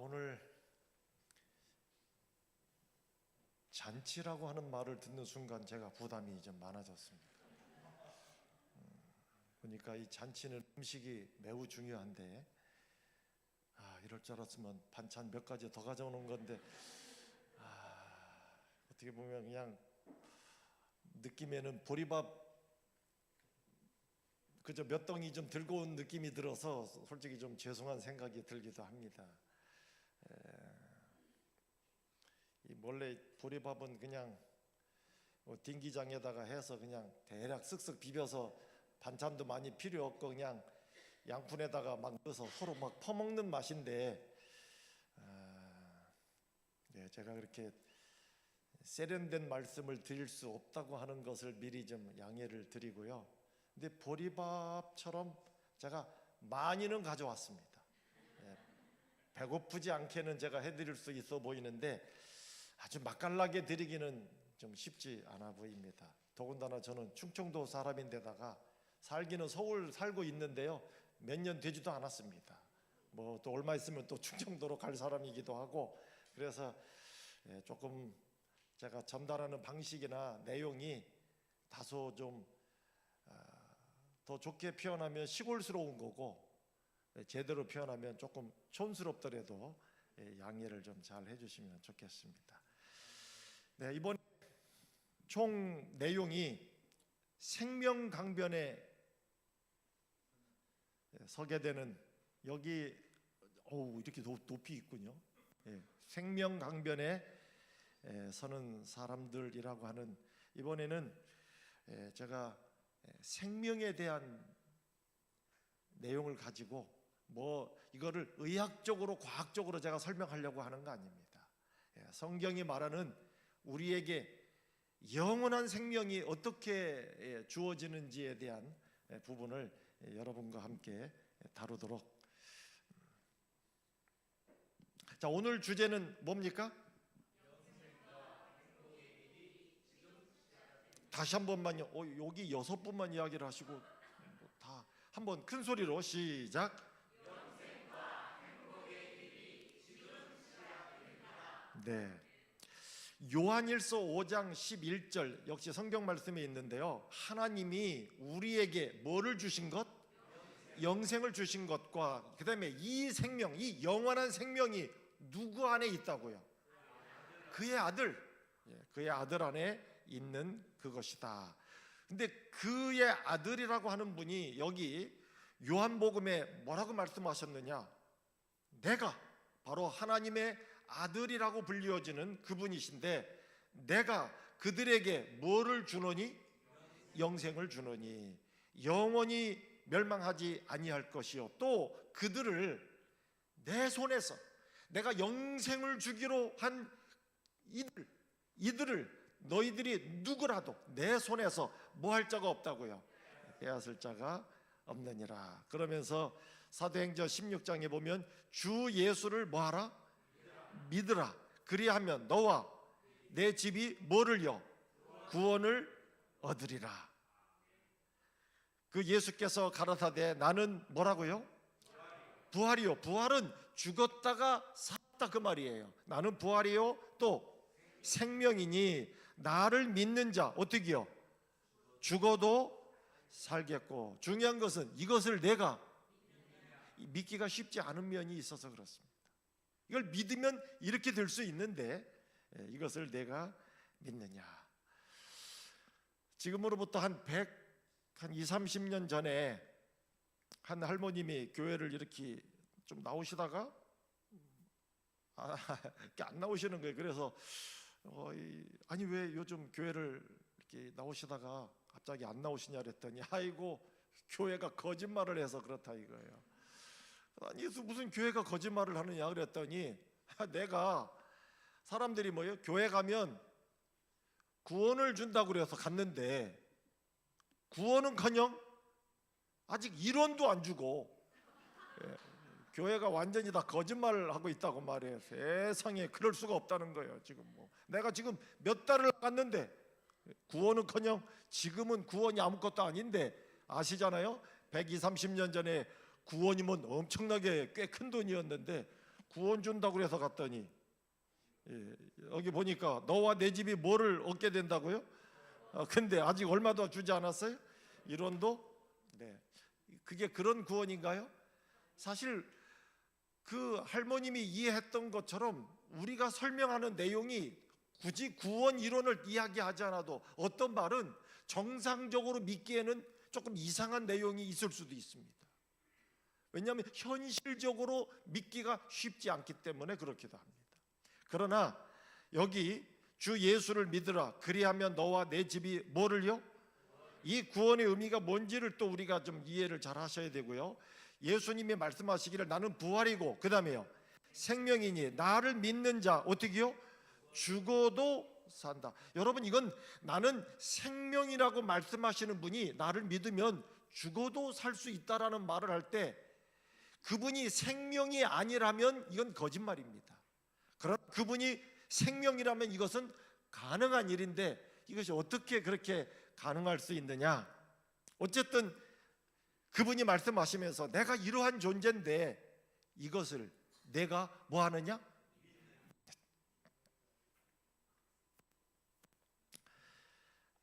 오늘 잔치라고 하는 말을 듣는 순간 제가 부담이 좀 많아졌습니다. 보니까 이 잔치는 음식이 매우 중요한데 이럴 줄 알았으면 반찬 몇 가지 더 가져오는 건데 어떻게 보면 그냥 느낌에는 보리밥 그저 몇 덩이 좀 들고 온 느낌이 들어서 솔직히 좀 죄송한 생각이 들기도 합니다. 이 원래 보리밥은 그냥 딩기장에다가 해서 그냥 대략 쓱쓱 비벼서 반찬도 많이 필요 없고 그냥 양푼에다가 막 넣어서 서로 막 퍼먹는 맛인데 제가 그렇게 세련된 말씀을 드릴 수 없다고 하는 것을 미리 좀 양해를 드리고요. 근데 보리밥처럼 제가 많이는 가져왔습니다. 배고프지 않게는 제가 해드릴 수 있어 보이는데 아주 맛깔나게 드리기는 좀 쉽지 않아 보입니다. 더군다나 저는 충청도 사람인데다가 살기는 서울 살고 있는데요, 몇 년 되지도 않았습니다. 뭐 또 얼마 있으면 또 충청도로 갈 사람이기도 하고, 그래서 조금 제가 전달하는 방식이나 내용이 다소 좀 더 좋게 표현하면 시골스러운 거고, 제대로 표현하면 조금 촌스럽더라도 양해를 좀 잘 해주시면 좋겠습니다. 이번 총 내용이 생명강변에 서게 되는, 여기 이렇게 높이 있군요. 생명강변에 서는 사람들이라고 하는, 이번에는 제가 생명에 대한 내용을 가지고 이거를 의학적으로 과학적으로 제가 설명하려고 하는 거 아닙니다. 성경이 말하는 우리에게 영원한 생명이 어떻게 주어지는지에 대한 부분을 여러분과 함께 다루도록. 자, 오늘 주제는 뭡니까? 다시 한 번만요. 여기 6분만 이야기를 하시고 다 한번 큰 소리로 시작. 요한일서 5장 11절 역시 성경 말씀에 있는데요, 하나님이 우리에게 뭐를 주신 것? 영생을 주신 것과 그 다음에 이 생명, 이 영원한 생명이 누구 안에 있다고요? 그의 아들 안에 있는 그것이다. 근데 그의 아들이라고 하는 분이 여기 요한복음에 뭐라고 말씀하셨느냐? 내가 바로 하나님의 아들이라고 불리워지는 그분이신데, 내가 그들에게 뭐를 주노니? 영생을 주노니, 영원히 멸망하지 아니할 것이요, 또 그들을 내 손에서, 내가 영생을 주기로 한 이들을 너희들이 누구라도 내 손에서 뭐 할 자가 없다고요? 빼앗을 자가 없느니라. 그러면서 사도행전 16장에 보면 주 예수를 뭐하라? 믿으라. 그리하면 너와 내 집이 뭐를요? 구원을 얻으리라. 그 예수께서 가라사대 나는 뭐라고요? 부활이요. 부활은 죽었다가 살았다 그 말이에요. 나는 부활이요 또 생명이니 나를 믿는 자 어떻게요? 죽어도 살겠고, 중요한 것은 이것을 내가 믿기가 쉽지 않은 면이 있어서 그렇습니다. 이걸 믿으면 이렇게 될 수 있는데 이것을 내가 믿느냐. 지금으로부터 한 20-30년 전에 한 할머님이 교회를 이렇게 좀 나오시다가 이렇게 안 나오시는 거예요. 그래서 아니 왜 요즘 교회를 이렇게 나오시다가 갑자기 안 나오시냐 그랬더니 아이고 교회가 거짓말을 해서 그렇다 이거예요. 아니 무슨 교회가 거짓말을 하느냐 그랬더니 내가 사람들이 교회 가면 구원을 준다고 그래서 갔는데 구원은커녕 아직 1원도 안 주고 교회가 완전히 다 거짓말을 하고 있다고 말해요. 세상에 그럴 수가 없다는 거예요. 내가 지금 몇 달을 갔는데 구원은커녕 지금은 구원이 아무것도 아닌데, 아시잖아요. 120-30년 전에 구원이면 엄청나게 꽤 큰 돈이었는데 구원 준다고 그래서 갔더니 여기 보니까 너와 내 집이 뭐를 얻게 된다고요? 근데 아직 얼마도 주지 않았어요? 1원도? 네. 그게 그런 구원인가요? 사실 그 할머님이 이해했던 것처럼 우리가 설명하는 내용이 굳이 구원 이론을 이야기하지 않아도 어떤 말은 정상적으로 믿기에는 조금 이상한 내용이 있을 수도 있습니다. 왜냐하면 현실적으로 믿기가 쉽지 않기 때문에 그렇기도 합니다. 그러나 여기 주 예수를 믿으라 그리하면 너와 내 집이 뭐를요? 이 구원의 의미가 뭔지를 또 우리가 좀 이해를 잘 하셔야 되고요. 예수님이 말씀하시기를 나는 부활이고 그 다음에요 생명이니 나를 믿는 자 어떻게요? 죽어도 산다. 여러분 이건 나는 생명이라고 말씀하시는 분이 나를 믿으면 죽어도 살 수 있다라는 말을 할 때 그분이 생명이 아니라면 이건 거짓말입니다. 그러나 그분이 생명이라면 이것은 가능한 일인데 이것이 어떻게 그렇게 가능할 수 있느냐? 어쨌든 그분이 말씀하시면서 내가 이러한 존재인데 이것을 내가 뭐 하느냐?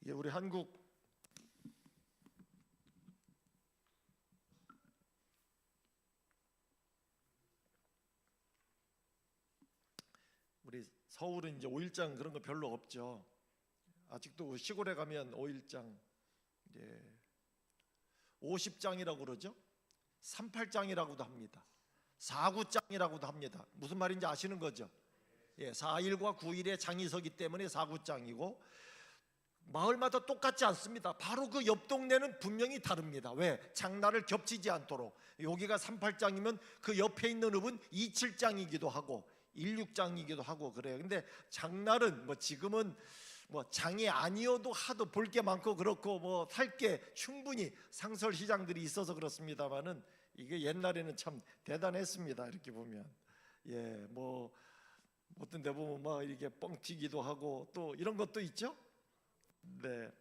우리 한국 우리 서울은 이제 5일장 그런 거 별로 없죠. 아직도 시골에 가면 5일장 50장이라고 그러죠. 38장이라고도 합니다. 49장이라고도 합니다. 무슨 말인지 아시는 거죠? 4일과 9일에 장이 서기 때문에 49장이고 마을마다 똑같지 않습니다. 바로 그 옆 동네는 분명히 다릅니다. 왜? 장날을 겹치지 않도록. 여기가 38장이면 그 옆에 있는 읍은 27장이기도 하고 16장이기도 하고 그래요. 근데 장날은 뭐 지금은 뭐 장이 아니어도 하도 볼 게 많고 그렇고 뭐 살 게 충분히 상설 시장들이 있어서 그렇습니다만은 이게 옛날에는 참 대단했습니다. 이렇게 보면 뭐 어떤 데 보면 막 이렇게 뻥튀기도 하고 또 이런 것도 있죠. 네.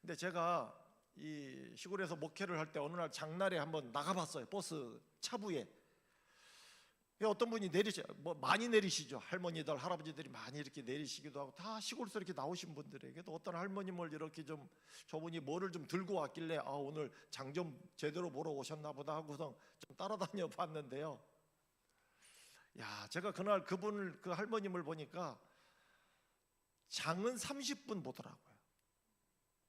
근데 제가 이 시골에서 목회를 할 때 어느 날 장날에 한번 나가봤어요. 버스 차부에 어떤 분이 뭐 많이 내리시죠. 할머니들, 할아버지들이 많이 이렇게 내리시기도 하고 다 시골에서 이렇게 나오신 분들에게도 어떤 할머님을 이렇게 좀 저분이 뭐를 좀 들고 왔길래 오늘 장 좀 제대로 보러 오셨나 보다 하고서 좀 따라다녀 봤는데요. 제가 그날 그 할머님을 보니까 장은 30분 보더라고요.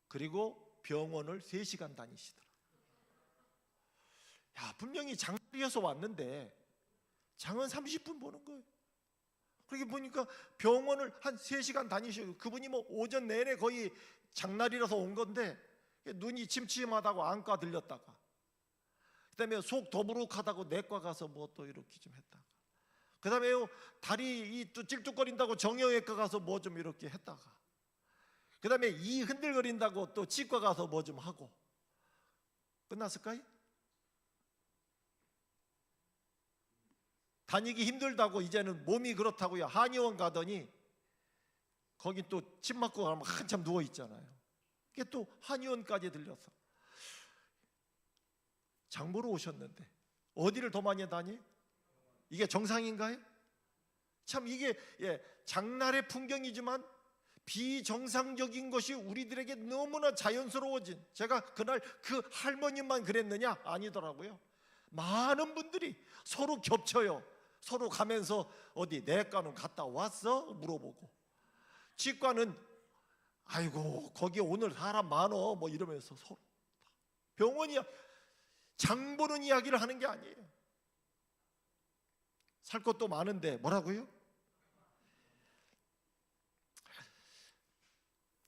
그리고 병원을 3시간 다니시더라고요. 분명히 장날이어서 왔는데 장은 30분 보는 거예요. 그렇게 보니까 병원을 한 3시간 다니시고 그분이 뭐 오전 내내 거의 장날이라서 온 건데 눈이 침침하다고 안과 들렸다가 그다음에 속 더부룩하다고 내과 가서 뭐 또 이렇게 좀 했다가 그다음에 다리 또 찔뚝거린다고 정형외과 가서 뭐 좀 이렇게 했다가 그다음에 이 흔들거린다고 또 치과 가서 뭐 좀 하고 끝났을까요? 다니기 힘들다고 이제는 몸이 그렇다고요. 한의원 가더니 거기 또 침 맞고 가면 한참 누워 있잖아요. 그게 또 한의원까지 들려서 장 보러 오셨는데 어디를 더 많이 다니? 이게 정상인가요? 참 이게 장날의 풍경이지만 비정상적인 것이 우리들에게 너무나 자연스러워진 제가 그날 그 할머님만 그랬느냐? 아니더라고요. 많은 분들이 서로 겹쳐요. 서로 가면서 어디 내과는 갔다 왔어? 물어보고 치과는 아이고 거기 오늘 사람 많어 뭐 이러면서 서로 병원이야 장 보는 이야기를 하는 게 아니에요. 살 것도 많은데 뭐라고요?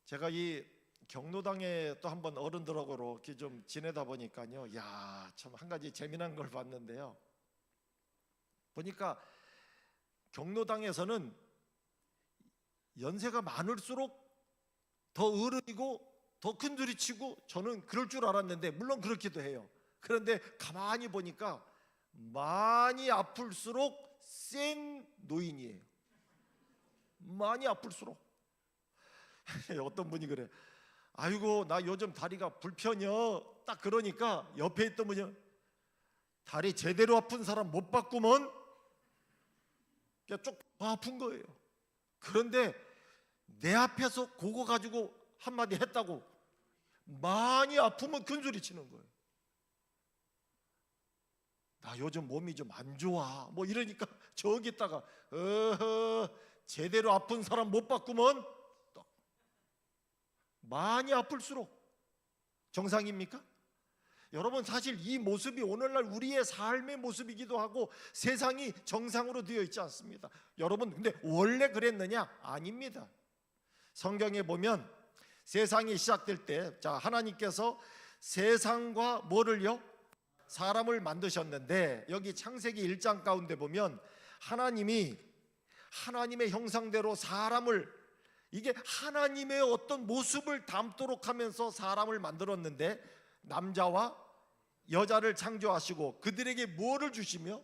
제가 이 경로당에 또 한번 어른들하고 이렇게 좀 지내다 보니까요, 참 한 가지 재미난 걸 봤는데요. 보니까 경로당에서는 연세가 많을수록 더 어른이고 더 큰 소리치고 저는 그럴 줄 알았는데 물론 그렇기도 해요. 그런데 가만히 보니까 많이 아플수록 센 노인이에요. 많이 아플수록. 어떤 분이 그래. 아이고 나 요즘 다리가 불편해. 딱 그러니까 옆에 있던 분이 다리 제대로 아픈 사람 못 바꾸면 그냥 쪽 아픈 거예요. 그런데 내 앞에서 그거 가지고 한마디 했다고 많이 아프면 큰소리 치는 거예요. 나 요즘 몸이 좀 안 좋아 뭐 이러니까 저기다가 제대로 아픈 사람 못 바꾸면 또 많이 아플수록 정상입니까? 여러분, 사실 이 모습이 오늘날 우리의 삶의 모습이기도 하고 세상이 정상으로 되어 있지 않습니다. 여러분, 근데 원래 그랬느냐? 아닙니다. 성경에 보면 세상이 시작될 때, 자, 하나님께서 세상과 뭐를요? 사람을 만드셨는데, 여기 창세기 1장 가운데 보면 하나님이 하나님의 형상대로 사람을, 이게 하나님의 어떤 모습을 담도록 하면서 사람을 만들었는데, 남자와 여자를 창조하시고 그들에게 뭐를 주시며?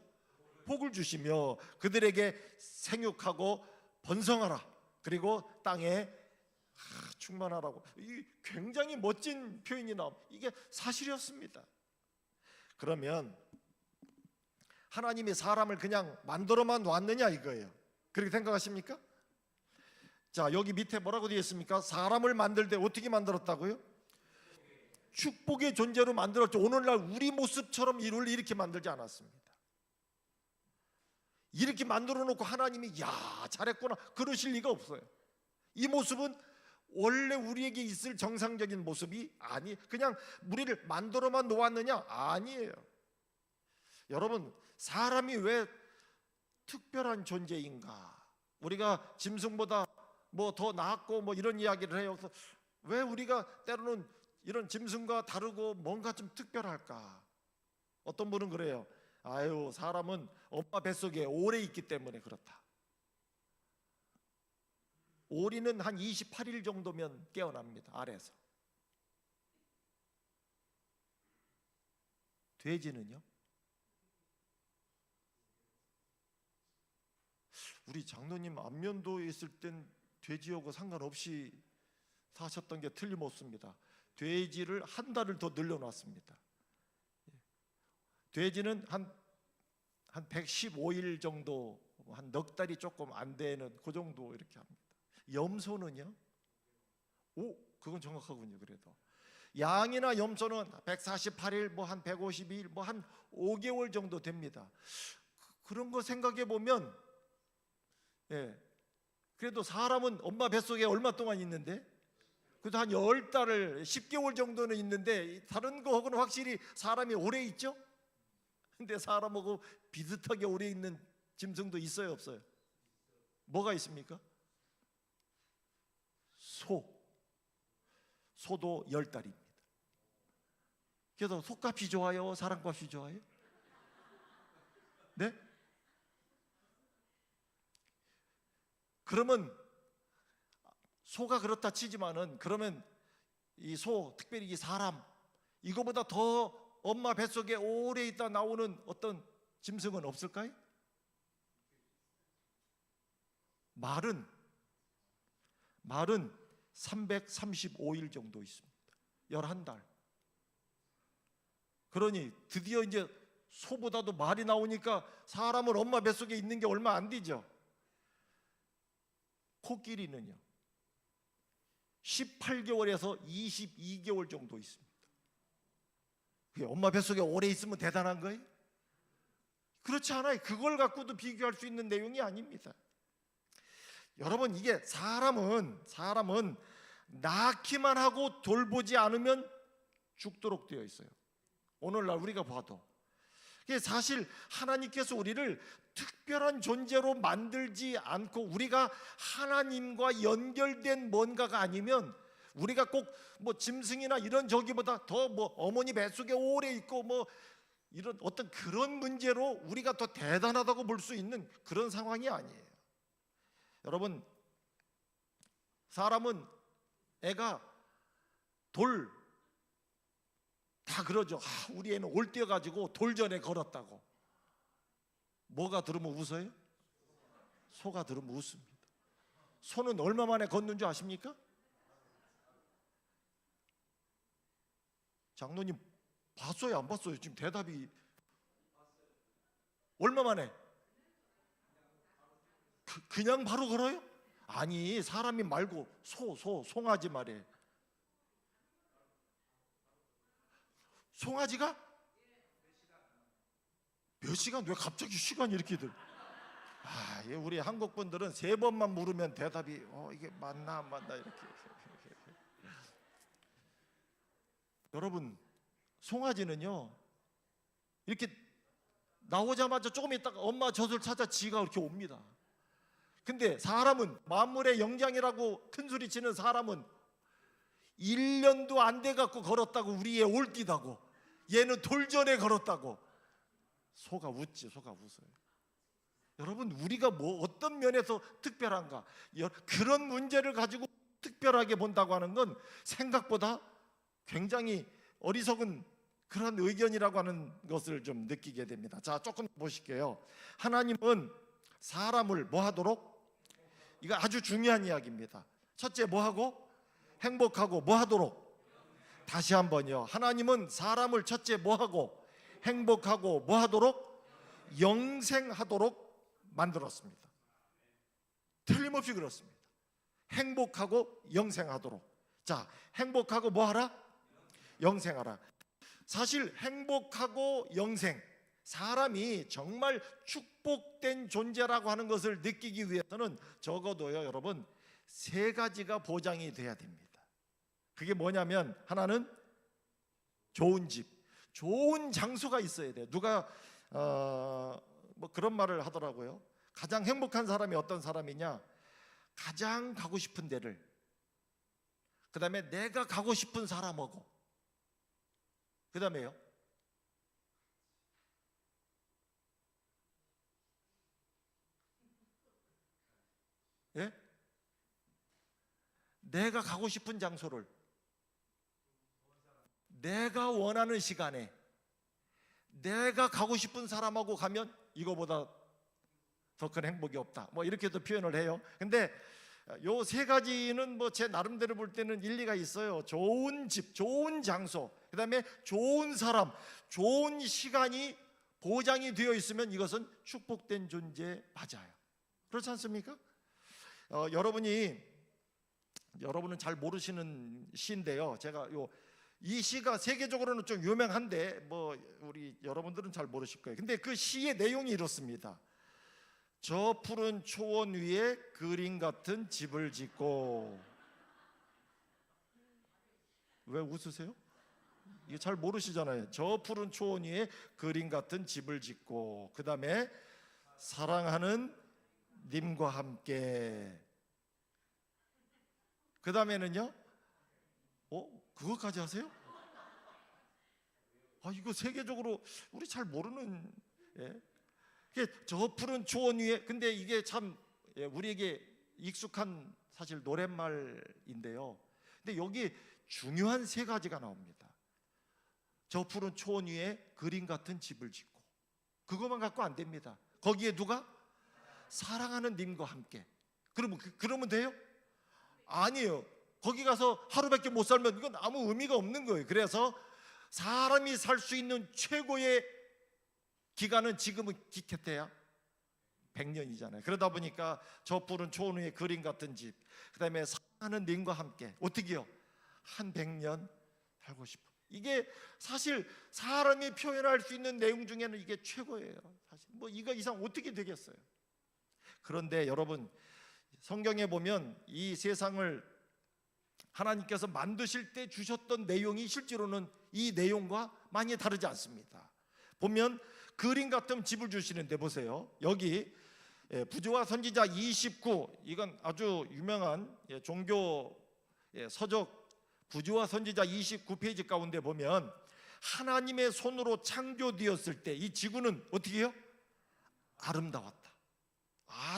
복을 주시며 그들에게 생육하고 번성하라, 그리고 땅에 충만하라고. 이 굉장히 멋진 표현이 나옵니다. 이게 사실이었습니다. 그러면 하나님이 사람을 그냥 만들어만 놨느냐 이거예요. 그렇게 생각하십니까? 자, 여기 밑에 뭐라고 되어 있습니까? 사람을 만들 때 어떻게 만들었다고요? 축복의 존재로 만들었죠. 오늘날 우리 모습처럼 이렇게 만들지 않았습니다. 이렇게 만들어 놓고 하나님이 야 잘했구나 그러실 리가 없어요. 이 모습은 원래 우리에게 있을 정상적인 모습이 아니, 그냥 우리를 만들어만 놓았느냐? 아니에요. 여러분, 사람이 왜 특별한 존재인가? 우리가 짐승보다 뭐 더 낫고 뭐 이런 이야기를 해요. 그래서 왜 우리가 때로는 이런 짐승과 다르고 뭔가 좀 특별할까? 어떤 분은 그래요. 아유, 사람은 엄마 뱃속에 오래 있기 때문에 그렇다. 오리는 한 28일 정도면 깨어납니다, 알에서. 돼지는요? 우리 장로님 안면도에 있을 땐 돼지하고 상관없이 사셨던 게 틀림없습니다. 돼지를 한 달을 더 늘려놨습니다. 돼지는 한 115일 정도, 한 넉 달이 조금 안 되는 그 정도 이렇게 합니다. 염소는요? 오, 그건 정확하군요. 그래도 양이나 염소는 148일, 뭐 한 152일, 뭐 한 5개월 정도 됩니다. 그런 거 생각해 보면, 예, 그래도 사람은 엄마 뱃속에 얼마 동안 있는데? 그래도 한 10달을 10개월 정도는 있는데 다른 거하고는 확실히 사람이 오래 있죠? 근데 사람하고 비슷하게 오래 있는 짐승도 있어요, 없어요? 뭐가 있습니까? 소도 10달입니다. 그래서 소값이 좋아요? 사람값이 좋아요? 네? 그러면 소가 그렇다 치지만은, 그러면 이 소, 특별히 이 사람, 이거보다 더 엄마 뱃속에 오래 있다 나오는 어떤 짐승은 없을까요? 말은 335일 정도 있습니다. 11달. 그러니 드디어 이제 소보다도 말이 나오니까 사람은 엄마 뱃속에 있는 게 얼마 안 되죠. 코끼리는요 18개월에서 22개월 정도 있습니다. 그게 엄마 뱃속에 오래 있으면 대단한 거예요? 그렇지 않아요. 그걸 갖고도 비교할 수 있는 내용이 아닙니다. 여러분, 이게 사람은 낳기만 하고 돌보지 않으면 죽도록 되어 있어요. 오늘날 우리가 봐도. 사실 하나님께서 우리를 특별한 존재로 만들지 않고, 우리가 하나님과 연결된 뭔가가 아니면, 우리가 꼭 뭐 짐승이나 이런 저기보다 더 뭐 어머니 뱃속에 오래 있고 뭐 이런 어떤 그런 문제로 우리가 더 대단하다고 볼 수 있는 그런 상황이 아니에요. 여러분, 사람은 애가 다 그러죠. 우리 애는 올 뛰어가지고 돌전에 걸었다고. 뭐가 들으면 웃어요? 소가 들으면 웃습니다. 소는 얼마 만에 걷는 줄 아십니까? 장로님 봤어요, 안 봤어요? 지금 대답이 얼마 만에? 그냥 바로 걸어요? 아니, 사람이 말고 송아지 말이에요. 송아지가? 몇 시간? 왜 갑자기 시간이 이렇게 들? 우리 한국 분들은 3번만 물으면 대답이 이게 맞나 안 맞나 이렇게. 여러분, 송아지는요 이렇게 나오자마자 조금 있다가 엄마 젖을 찾아 지가 이렇게 옵니다. 근데 사람은, 만물의 영장이라고 큰소리 치는 사람은 1년도 안 돼 갖고 걸었다고 우리의 올띠다고, 얘는 돌전에 걸었다고. 소가 웃지, 소가 웃어요. 여러분, 우리가 어떤 면에서 특별한가? 그런 문제를 가지고 특별하게 본다고 하는 건 생각보다 굉장히 어리석은 그런 의견이라고 하는 것을 좀 느끼게 됩니다. 자, 조금 보실게요. 하나님은 사람을 뭐 하도록? 이거 아주 중요한 이야기입니다. 첫째, 뭐 하고? 행복하고 뭐 하도록? 다시 한번요. 하나님은 사람을 첫째 뭐 하고? 행복하고 뭐 하도록? 영생하도록 만들었습니다. 틀림없이 그렇습니다. 행복하고 영생하도록. 자, 행복하고 뭐 하라? 영생하라. 사실 행복하고 영생, 사람이 정말 축복된 존재라고 하는 것을 느끼기 위해서는 적어도요, 여러분, 3가지가 보장이 돼야 됩니다. 그게 뭐냐면, 하나는 좋은 집, 좋은 장소가 있어야 돼요. 누가 뭐 그런 말을 하더라고요. 가장 행복한 사람이 어떤 사람이냐? 가장 가고 싶은 데를, 그 다음에 내가 가고 싶은 사람하고, 그 다음에요, 예? 내가 가고 싶은 장소를 내가 원하는 시간에 내가 가고 싶은 사람하고 가면 이거보다 더 큰 행복이 없다, 뭐 이렇게도 표현을 해요. 근데 요 3가지는 뭐 제 나름대로 볼 때는 일리가 있어요. 좋은 집, 좋은 장소, 그 다음에 좋은 사람, 좋은 시간이 보장이 되어 있으면 이것은 축복된 존재 맞아요. 그렇지 않습니까? 여러분은 잘 모르시는 시인데요, 제가 이 시가 세계적으로는 좀 유명한데 뭐 우리 여러분들은 잘 모르실 거예요. 근데 그 시의 내용이 이렇습니다. 저 푸른 초원 위에 그림 같은 집을 짓고. 왜 웃으세요? 이거 잘 모르시잖아요. 저 푸른 초원 위에 그림 같은 집을 짓고, 그 다음에 사랑하는 님과 함께, 그 다음에는요, 그거까지 하세요? 이거 세계적으로 우리 잘 모르는, 저 푸른 초원 위에. 근데 이게 참 우리에게 익숙한 사실 노랫말인데요, 근데 여기 중요한 3가지가 나옵니다. 저 푸른 초원 위에 그림 같은 집을 짓고, 그것만 갖고 안 됩니다. 거기에 누가? 사랑하는 님과 함께. 그러면 돼요? 아니에요. 거기 가서 하루밖에 못 살면 이건 아무 의미가 없는 거예요. 그래서 사람이 살 수 있는 최고의 기간은 지금은 기껏해야 100년이잖아요. 그러다 보니까 저 푸른 초원 위에 그림 같은 집, 그 다음에 사랑하는 님과 함께, 어떻게요? 한 100년 살고 싶어. 이게 사실 사람이 표현할 수 있는 내용 중에는 이게 최고예요. 사실 뭐 이거 이상 어떻게 되겠어요? 그런데 여러분, 성경에 보면 이 세상을 하나님께서 만드실 때 주셨던 내용이 실제로는 이 내용과 많이 다르지 않습니다. 보면 그림 같은 집을 주시는데 보세요. 여기 부조와 선지자 29, 이건 아주 유명한 종교 서적 부조와 선지자 29페이지 가운데 보면 하나님의 손으로 창조되었을 때 이 지구는 어떻게 해요? 아름다웠다.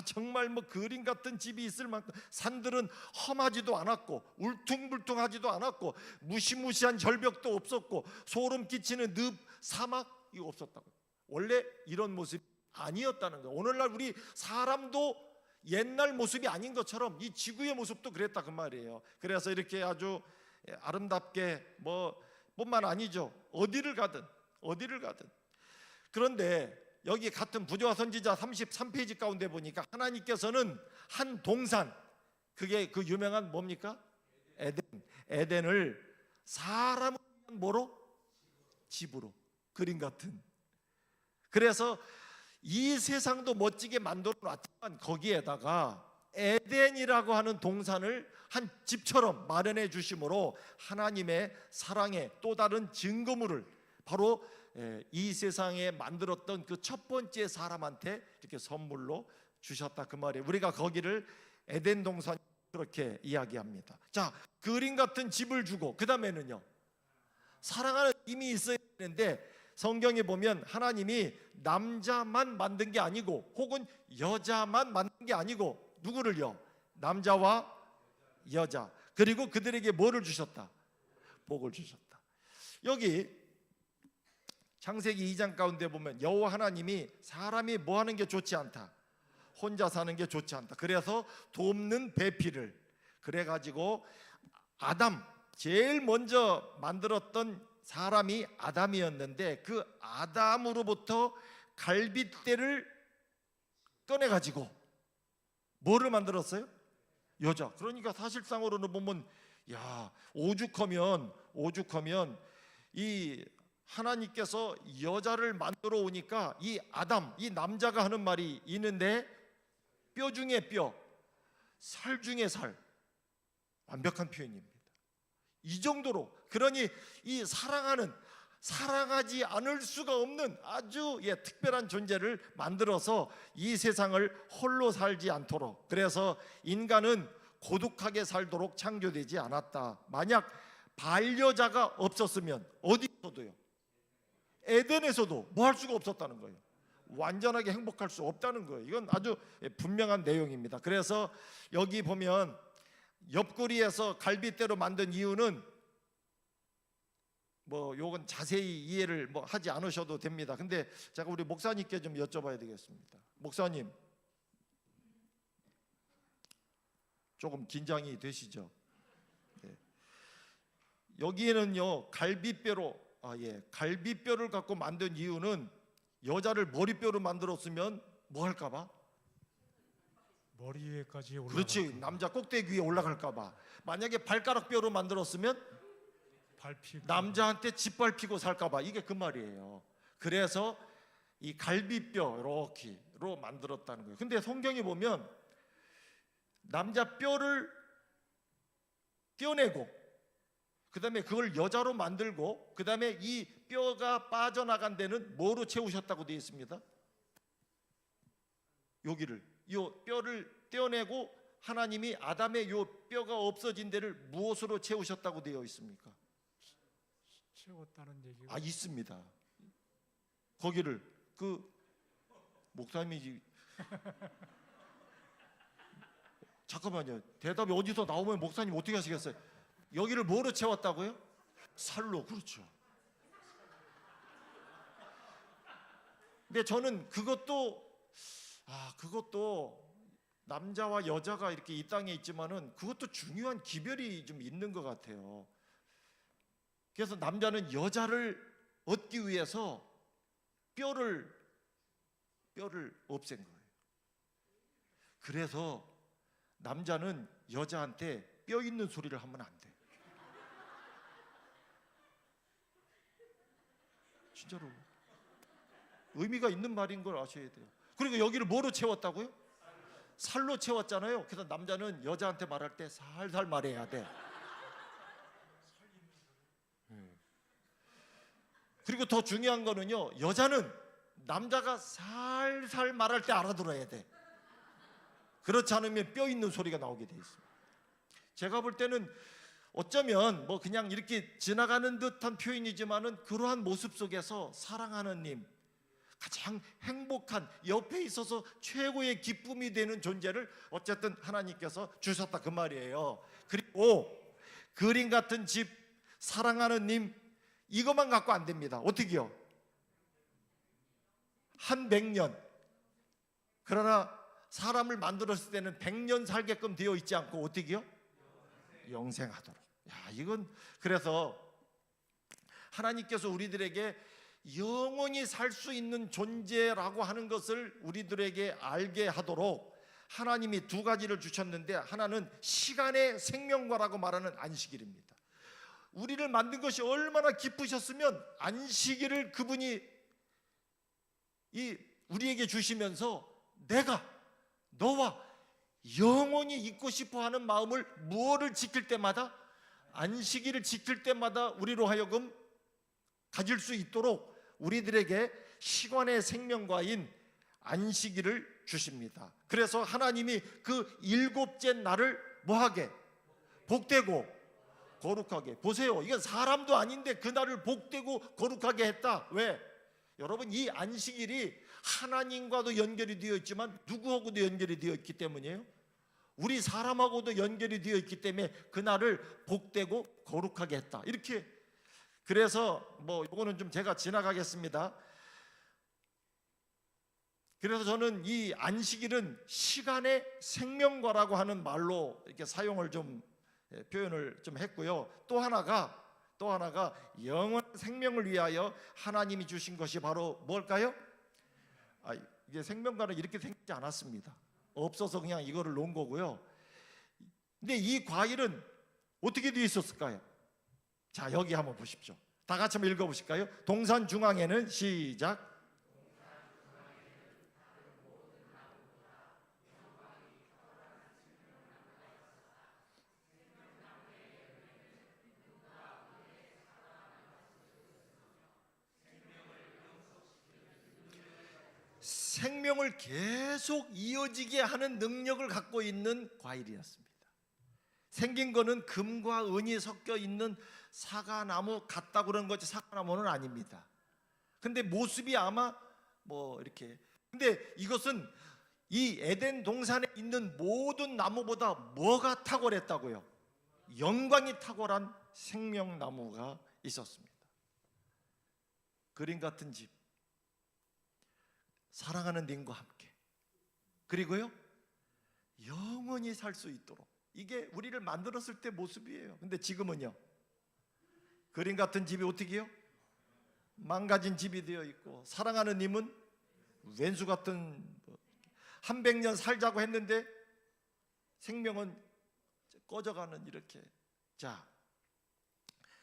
정말 뭐 그림 같은 집이 있을 만큼 산들은 험하지도 않았고 울퉁불퉁하지도 않았고 무시무시한 절벽도 없었고 소름 끼치는 늪, 사막이 없었다고. 원래 이런 모습이 아니었다는 거예요. 오늘날 우리 사람도 옛날 모습이 아닌 것처럼 이 지구의 모습도 그랬다 그 말이에요. 그래서 이렇게 아주 아름답게 뭐 뿐만 아니죠, 어디를 가든. 그런데 여기 같은 부조와 선지자 33페이지 가운데 보니까 하나님께서는 한 동산, 그게 그 유명한 뭡니까? 에덴을 사람을 뭐로? 집으로, 그림 같은. 그래서 이 세상도 멋지게 만들어 놨지만 거기에다가 에덴이라고 하는 동산을 한 집처럼 마련해 주심으로 하나님의 사랑의 또 다른 증거물을 바로 이 세상에 만들었던 그 첫 번째 사람한테 이렇게 선물로 주셨다, 그 말이에요. 우리가 거기를 에덴 동산 그렇게 이야기합니다. 자, 그림 같은 집을 주고 그 다음에는요, 사랑하는 힘이 있어야 되는데 성경에 보면 하나님이 남자만 만든 게 아니고 혹은 여자만 만든 게 아니고 누구를요? 남자와 여자, 그리고 그들에게 뭐를 주셨다? 복을 주셨다. 여기 창세기 2장 가운데 보면 여호와 하나님이 사람이 뭐 하는 게 좋지 않다, 혼자 사는 게 좋지 않다, 그래서 돕는 배필을, 그래가지고 아담, 제일 먼저 만들었던 사람이 아담이었는데 그 아담으로부터 갈빗대를 꺼내가지고 뭐를 만들었어요? 여자. 그러니까 사실상으로는 보면 야, 오죽하면 이 하나님께서 여자를 만들어 오니까 이 아담, 이 남자가 하는 말이 있는데 뼈 중에 뼈, 살 중에 살. 완벽한 표현입니다. 이 정도로, 그러니 이 사랑하지 않을 수가 없는 아주 특별한 존재를 만들어서 이 세상을 홀로 살지 않도록, 그래서 인간은 고독하게 살도록 창조되지 않았다. 만약 반려자가 없었으면 어디서도요, 에덴에서도 뭐 할 수가 없었다는 거예요. 완전하게 행복할 수 없다는 거예요. 이건 아주 분명한 내용입니다. 그래서 여기 보면 옆구리에서 갈빗대로 만든 이유는 뭐 요건 자세히 이해를 하지 않으셔도 됩니다. 근데 제가 우리 목사님께 좀 여쭤봐야 되겠습니다. 목사님, 조금 긴장이 되시죠? 네. 여기에는요 갈비뼈를 갖고 만든 이유는 여자를 머리뼈로 만들었으면 뭐 할까봐? 머리 위에까지 올라가. 그렇지, 남자 꼭대기 위에 올라갈까봐. 만약에 발가락뼈로 만들었으면 밟히고 남자한테 짓밟히고 살까봐. 이게 그 말이에요. 그래서 이 갈비뼈 이렇게로 만들었다는 거예요. 근데 성경에 보면 남자 뼈를 떼어내고 그 다음에 그걸 여자로 만들고 그 다음에 이 뼈가 빠져나간 데는 뭐로 채우셨다고 되어 있습니다? 여기를, 이 뼈를 떼어내고 하나님이 아담의 이 뼈가 없어진 데를 무엇으로 채우셨다고 되어 있습니까? 채웠다는 얘기가 있습니다. 거기를 그 목사님이 잠깐만요. 대답이 어디서 나오면 목사님 어떻게 하시겠어요? 여기를 뭐로 채웠다고요? 살로. 그렇죠. 근데 저는 그것도 남자와 여자가 이렇게 이 땅에 있지만은 그것도 중요한 기별이 좀 있는 것 같아요. 그래서 남자는 여자를 얻기 위해서 뼈를 없앤 거예요. 그래서 남자는 여자한테 뼈 있는 소리를 하면 안 돼. 진짜로 의미가 있는 말인 걸 아셔야 돼요. 그리고 여기를 뭐로 채웠다고요? 살로 채웠잖아요. 그래서 남자는 여자한테 말할 때 살살 말해야 돼. 그리고 더 중요한 거는요, 여자는 남자가 살살 말할 때 알아들어야 돼. 그렇지 않으면 뼈 있는 소리가 나오게 돼 있습니다. 제가 볼 때는 어쩌면 그냥 이렇게 지나가는 듯한 표현이지만은 그러한 모습 속에서 사랑하는 님, 가장 행복한, 옆에 있어서 최고의 기쁨이 되는 존재를 어쨌든 하나님께서 주셨다, 그 말이에요. 그리고 그림 같은 집, 사랑하는 님, 이것만 갖고 안 됩니다. 어떻게요? 한 100년. 그러나 사람을 만들었을 때는 100년 살게끔 되어 있지 않고 어떻게요? 영생하도록. 야, 이건 그래서 하나님께서 우리들에게 영원히 살 수 있는 존재라고 하는 것을 우리들에게 알게 하도록 하나님이 두 가지를 주셨는데, 하나는 시간의 생명과라고 말하는 안식일입니다. 우리를 만든 것이 얼마나 기쁘셨으면 안식일을 그분이 우리에게 주시면서 내가 너와 영원히 있고 싶어하는 마음을, 무엇을 지킬 때마다, 안식일을 지킬 때마다 우리로 하여금 가질 수 있도록 우리들에게 시간의 생명과인 안식일을 주십니다. 그래서 하나님이 그 일곱째 날을 뭐하게? 복되고 거룩하게. 보세요, 이건 사람도 아닌데 그 날을 복되고 거룩하게 했다. 왜? 여러분, 이 안식일이 하나님과도 연결이 되어 있지만 누구하고도 연결이 되어 있기 때문이에요. 우리 사람하고도 연결이 되어 있기 때문에 그 날을 복되고 거룩하게 했다. 이렇게. 그래서 이거는 좀 제가 지나가겠습니다. 그래서 저는 이 안식일은 시간의 생명과라고 하는 말로 이렇게 사용을 좀 표현을 좀 했고요. 또 하나가 영원한 생명을 위하여 하나님이 주신 것이 바로 뭘까요? 이게 생명과는 이렇게 생기지 않았습니다. 없어서 그냥 이거를 놓은 거고요. 근데 이 과일은 어떻게 되어 있었을까요? 자, 여기 한번 보십시오. 다 같이 한번 읽어보실까요? 동산 중앙에는, 시작, 생명을 계속 이어지게 하는 능력을 갖고 있는 과일이었습니다. 생긴 거는 금과 은이 섞여 있는 사과나무 같다고 그러는 거지, 사과나무는 아닙니다. 근데 모습이 아마 이렇게. 근데 이것은 이 에덴 동산에 있는 모든 나무보다 뭐가 탁월했다고요? 영광이 탁월한 생명나무가 있었습니다. 그림 같은 집, 사랑하는 님과 함께, 그리고요 영원히 살 수 있도록. 이게 우리를 만들었을 때 모습이에요. 근데 지금은요, 그림 같은 집이 어떻게 해요? 망가진 집이 되어 있고, 사랑하는 님은 왼수 같은, 한 100년 살자고 했는데 생명은 꺼져가는, 이렇게. 자,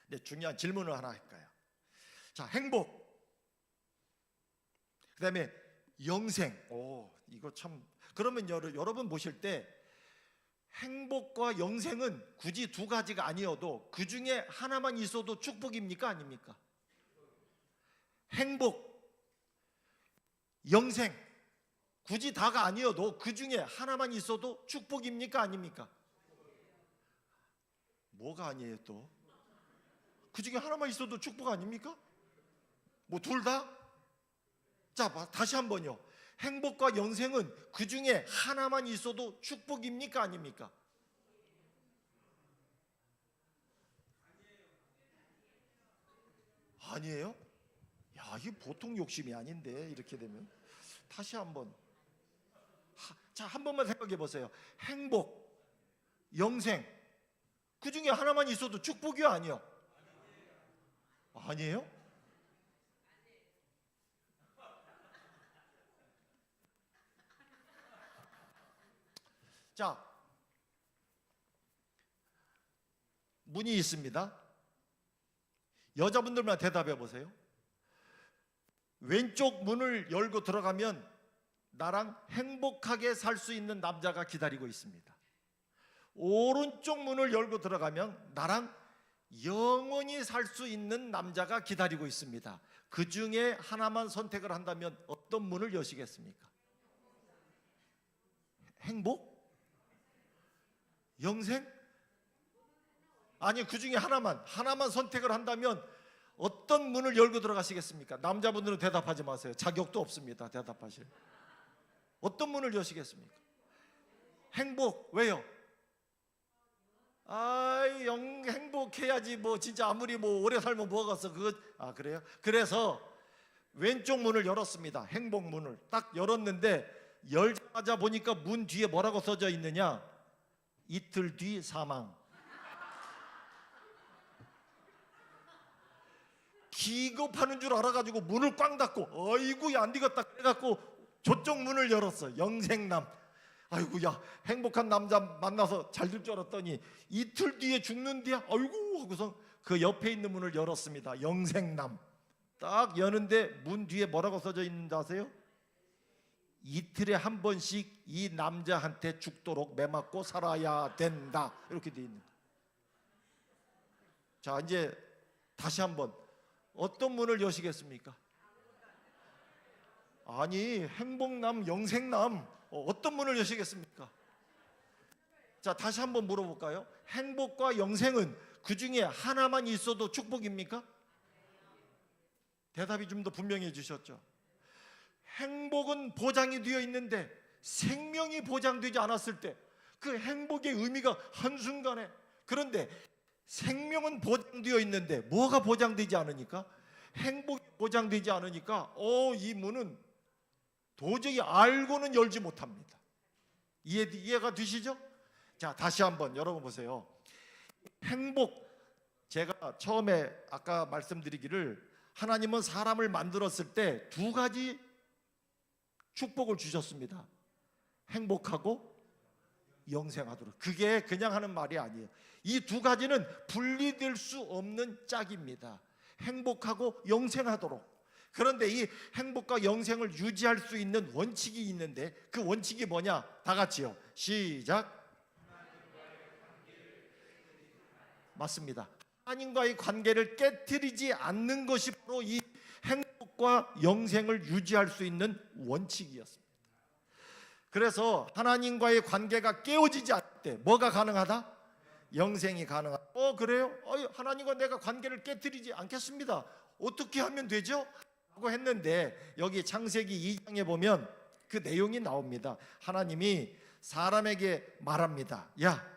근데 중요한 질문을 하나 할까요? 자, 행복, 그 다음에 영생. 이거 참. 그러면 여러분 보실 때 행복과 영생은 굳이 두 가지가 아니어도 그 중에 하나만 있어도 축복입니까? 아닙니까? 행복, 영생, 굳이 다가 아니어도 그 중에 하나만 있어도 축복입니까? 아닙니까? 뭐가 아니에요 또? 그 중에 하나만 있어도 축복 아닙니까? 둘 다? 자, 다시 한번요. 행복과 영생은 그 중에 하나만 있어도 축복입니까? 아닙니까? 아니에요? 야, 이게 보통 욕심이 아닌데, 이렇게 되면. 다시 한번. 자, 한 번만 생각해 보세요. 행복, 영생, 그 중에 하나만 있어도 축복이요? 아니요? 아니에요? 자, 문이 있습니다. 여자분들만 대답해 보세요. 왼쪽 문을 열고 들어가면 나랑 행복하게 살 수 있는 남자가 기다리고 있습니다. 오른쪽 문을 열고 들어가면 나랑 영원히 살 수 있는 남자가 기다리고 있습니다. 그 중에 하나만 선택을 한다면 어떤 문을 여시겠습니까? 행복? 영생? 아니, 그 중에 하나만 선택을 한다면 어떤 문을 열고 들어가시겠습니까? 남자분들은 대답하지 마세요. 자격도 없습니다. 대답하실. 어떤 문을 여시겠습니까? 행복. 왜요? 행복해야지. 진짜 아무리 오래 살면 뭐겠어. 그래요? 그래서 왼쪽 문을 열었습니다. 행복 문을 딱 열었는데, 열자마자 보니까 문 뒤에 뭐라고 써져 있느냐? 이틀 뒤 사망. 기겁하는 줄 알아가지고 문을 꽝 닫고 어이구야 안 되겠다 그래갖고 저쪽 문을 열었어. 영생남. 아이고야 행복한 남자 만나서 잘 될 줄 알았더니 이틀 뒤에 죽는데야 아이고 하고서 그 옆에 있는 문을 열었습니다. 영생남. 딱 여는데 문 뒤에 뭐라고 써져 있는지 아세요? 이틀에 한 번씩 이 남자한테 죽도록 매맞고 살아야 된다 이렇게 돼 있는 거예요. 자 이제 다시 한번 어떤 문을 여시겠습니까? 아니 행복남 영생남 어떤 문을 여시겠습니까? 자 다시 한번 물어볼까요? 행복과 영생은 그 중에 하나만 있어도 축복입니까? 대답이 좀 더 분명해 주셨죠. 행복은 보장이 되어 있는데 생명이 보장되지 않았을 때 그 행복의 의미가 한순간에, 그런데 생명은 보장되어 있는데 뭐가 보장되지 않으니까? 행복이 보장되지 않으니까 이 문은 도저히 알고는 열지 못합니다. 이해가 되시죠? 자 다시 한번 여러분 보세요. 행복, 제가 처음에 아까 말씀드리기를 하나님은 사람을 만들었을 때 두 가지 축복을 주셨습니다. 행복하고 영생하도록. 그게 그냥 하는 말이 아니에요. 이 두 가지는 분리될 수 없는 짝입니다. 행복하고 영생하도록. 그런데 이 행복과 영생을 유지할 수 있는 원칙이 있는데 그 원칙이 뭐냐? 다 같이요. 시작. 맞습니다. 하나님과의 관계를 깨트리지 않는 것이 바로 이 행복과 영생을 유지할 수 있는 원칙이었습니다. 그래서 하나님과의 관계가 깨어지지 않을 때 뭐가 가능하다? 영생이 가능하다. 그래요? 하나님과 내가 관계를 깨트리지 않겠습니다. 어떻게 하면 되죠? 하고 했는데 여기 창세기 2장에 보면 그 내용이 나옵니다. 하나님이 사람에게 말합니다. 야,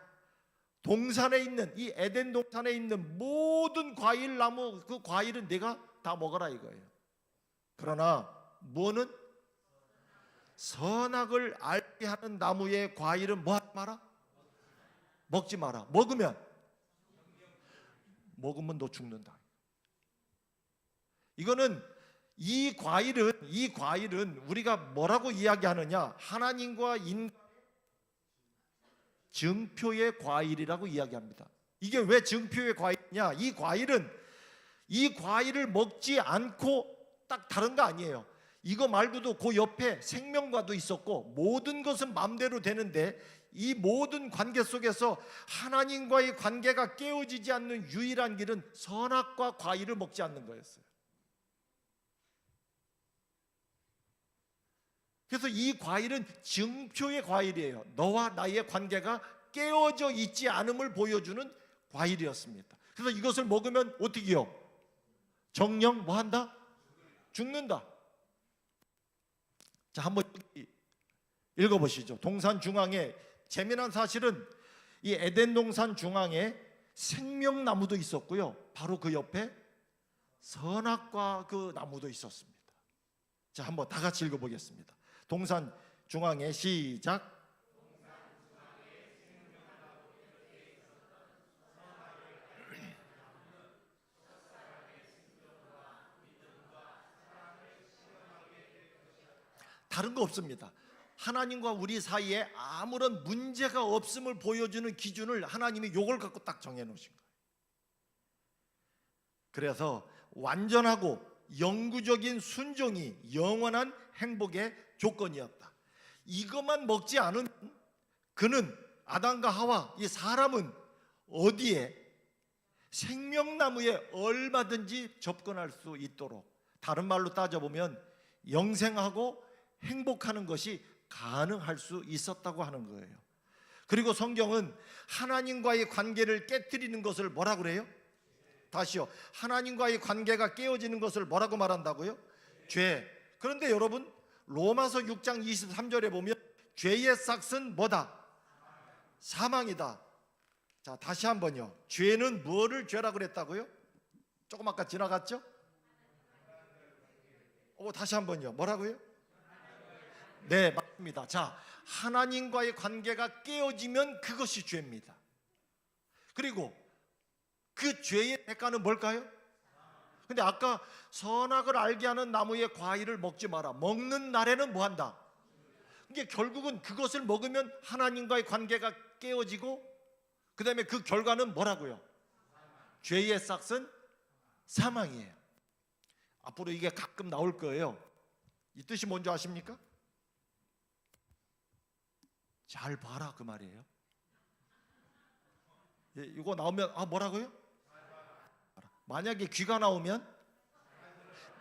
동산에 있는 이 에덴 동산에 있는 모든 과일 나무 그 과일은 네가 다 먹어라 이거예요. 그러나 뭐는 선악을 알게 하는 나무의 과일은 뭐 하지 마라? 먹지 마라. 먹으면 너 죽는다. 이거는 이 과일은 우리가 뭐라고 이야기하느냐? 하나님과 인간 증표의 과일이라고 이야기합니다. 이게 왜 증표의 과일이냐? 이 과일을 먹지 않고 딱 다른 거 아니에요. 이거 말고도 그 옆에 생명과도 있었고 모든 것은 마음대로 되는데 이 모든 관계 속에서 하나님과의 관계가 깨어지지 않는 유일한 길은 선악과 과일을 먹지 않는 거였어요. 그래서 이 과일은 증표의 과일이에요. 너와 나의 관계가 깨어져 있지 않음을 보여주는 과일이었습니다. 그래서 이것을 먹으면 어떻게 해요? 정령 뭐 한다? 죽는다. 자, 한번 읽어보시죠. 동산 중앙에 재미난 사실은 이 에덴 동산 중앙에 생명나무도 있었고요. 바로 그 옆에 선악과 그 나무도 있었습니다. 자, 한번 다 같이 읽어보겠습니다. 동산 중앙에 시작. 다른 거 없습니다. 하나님과 우리 사이에 아무런 문제가 없음을 보여주는 기준을 하나님이 요걸 갖고 딱 정해놓으신 거예요. 그래서 완전하고 영구적인 순종이 영원한 행복의 조건이었다. 이것만 먹지 않은 그는, 아담과 하와, 이 사람은 어디에? 생명나무에 얼마든지 접근할 수 있도록, 다른 말로 따져보면 영생하고 행복하는 것이 가능할 수 있었다고 하는 거예요. 그리고 성경은 하나님과의 관계를 깨트리는 것을 뭐라고 그래요? 다시요. 하나님과의 관계가 깨어지는 것을 뭐라고 말한다고요? 죄. 그런데 여러분, 로마서 6장 23절에 보면 죄의 삭은 뭐다? 사망이다. 자, 다시 한번요. 죄는 뭐를 죄라고 그랬다고요? 조금 아까 지나갔죠? 다시 한번요. 뭐라고요? 네, 맞습니다. 자, 하나님과의 관계가 깨어지면 그것이 죄입니다. 그리고 그 죄의 대가는 뭘까요? 근데 아까 선악을 알게 하는 나무의 과일을 먹지 마라. 먹는 날에는 뭐 한다? 이게 결국은 그것을 먹으면 하나님과의 관계가 깨어지고 그 다음에 그 결과는 뭐라고요? 죄의 싹은 사망이에요. 앞으로 이게 가끔 나올 거예요. 이 뜻이 뭔지 아십니까? 잘 봐라 그 말이에요. 예, 이거 나오면 뭐라고요? 만약에 귀가 나오면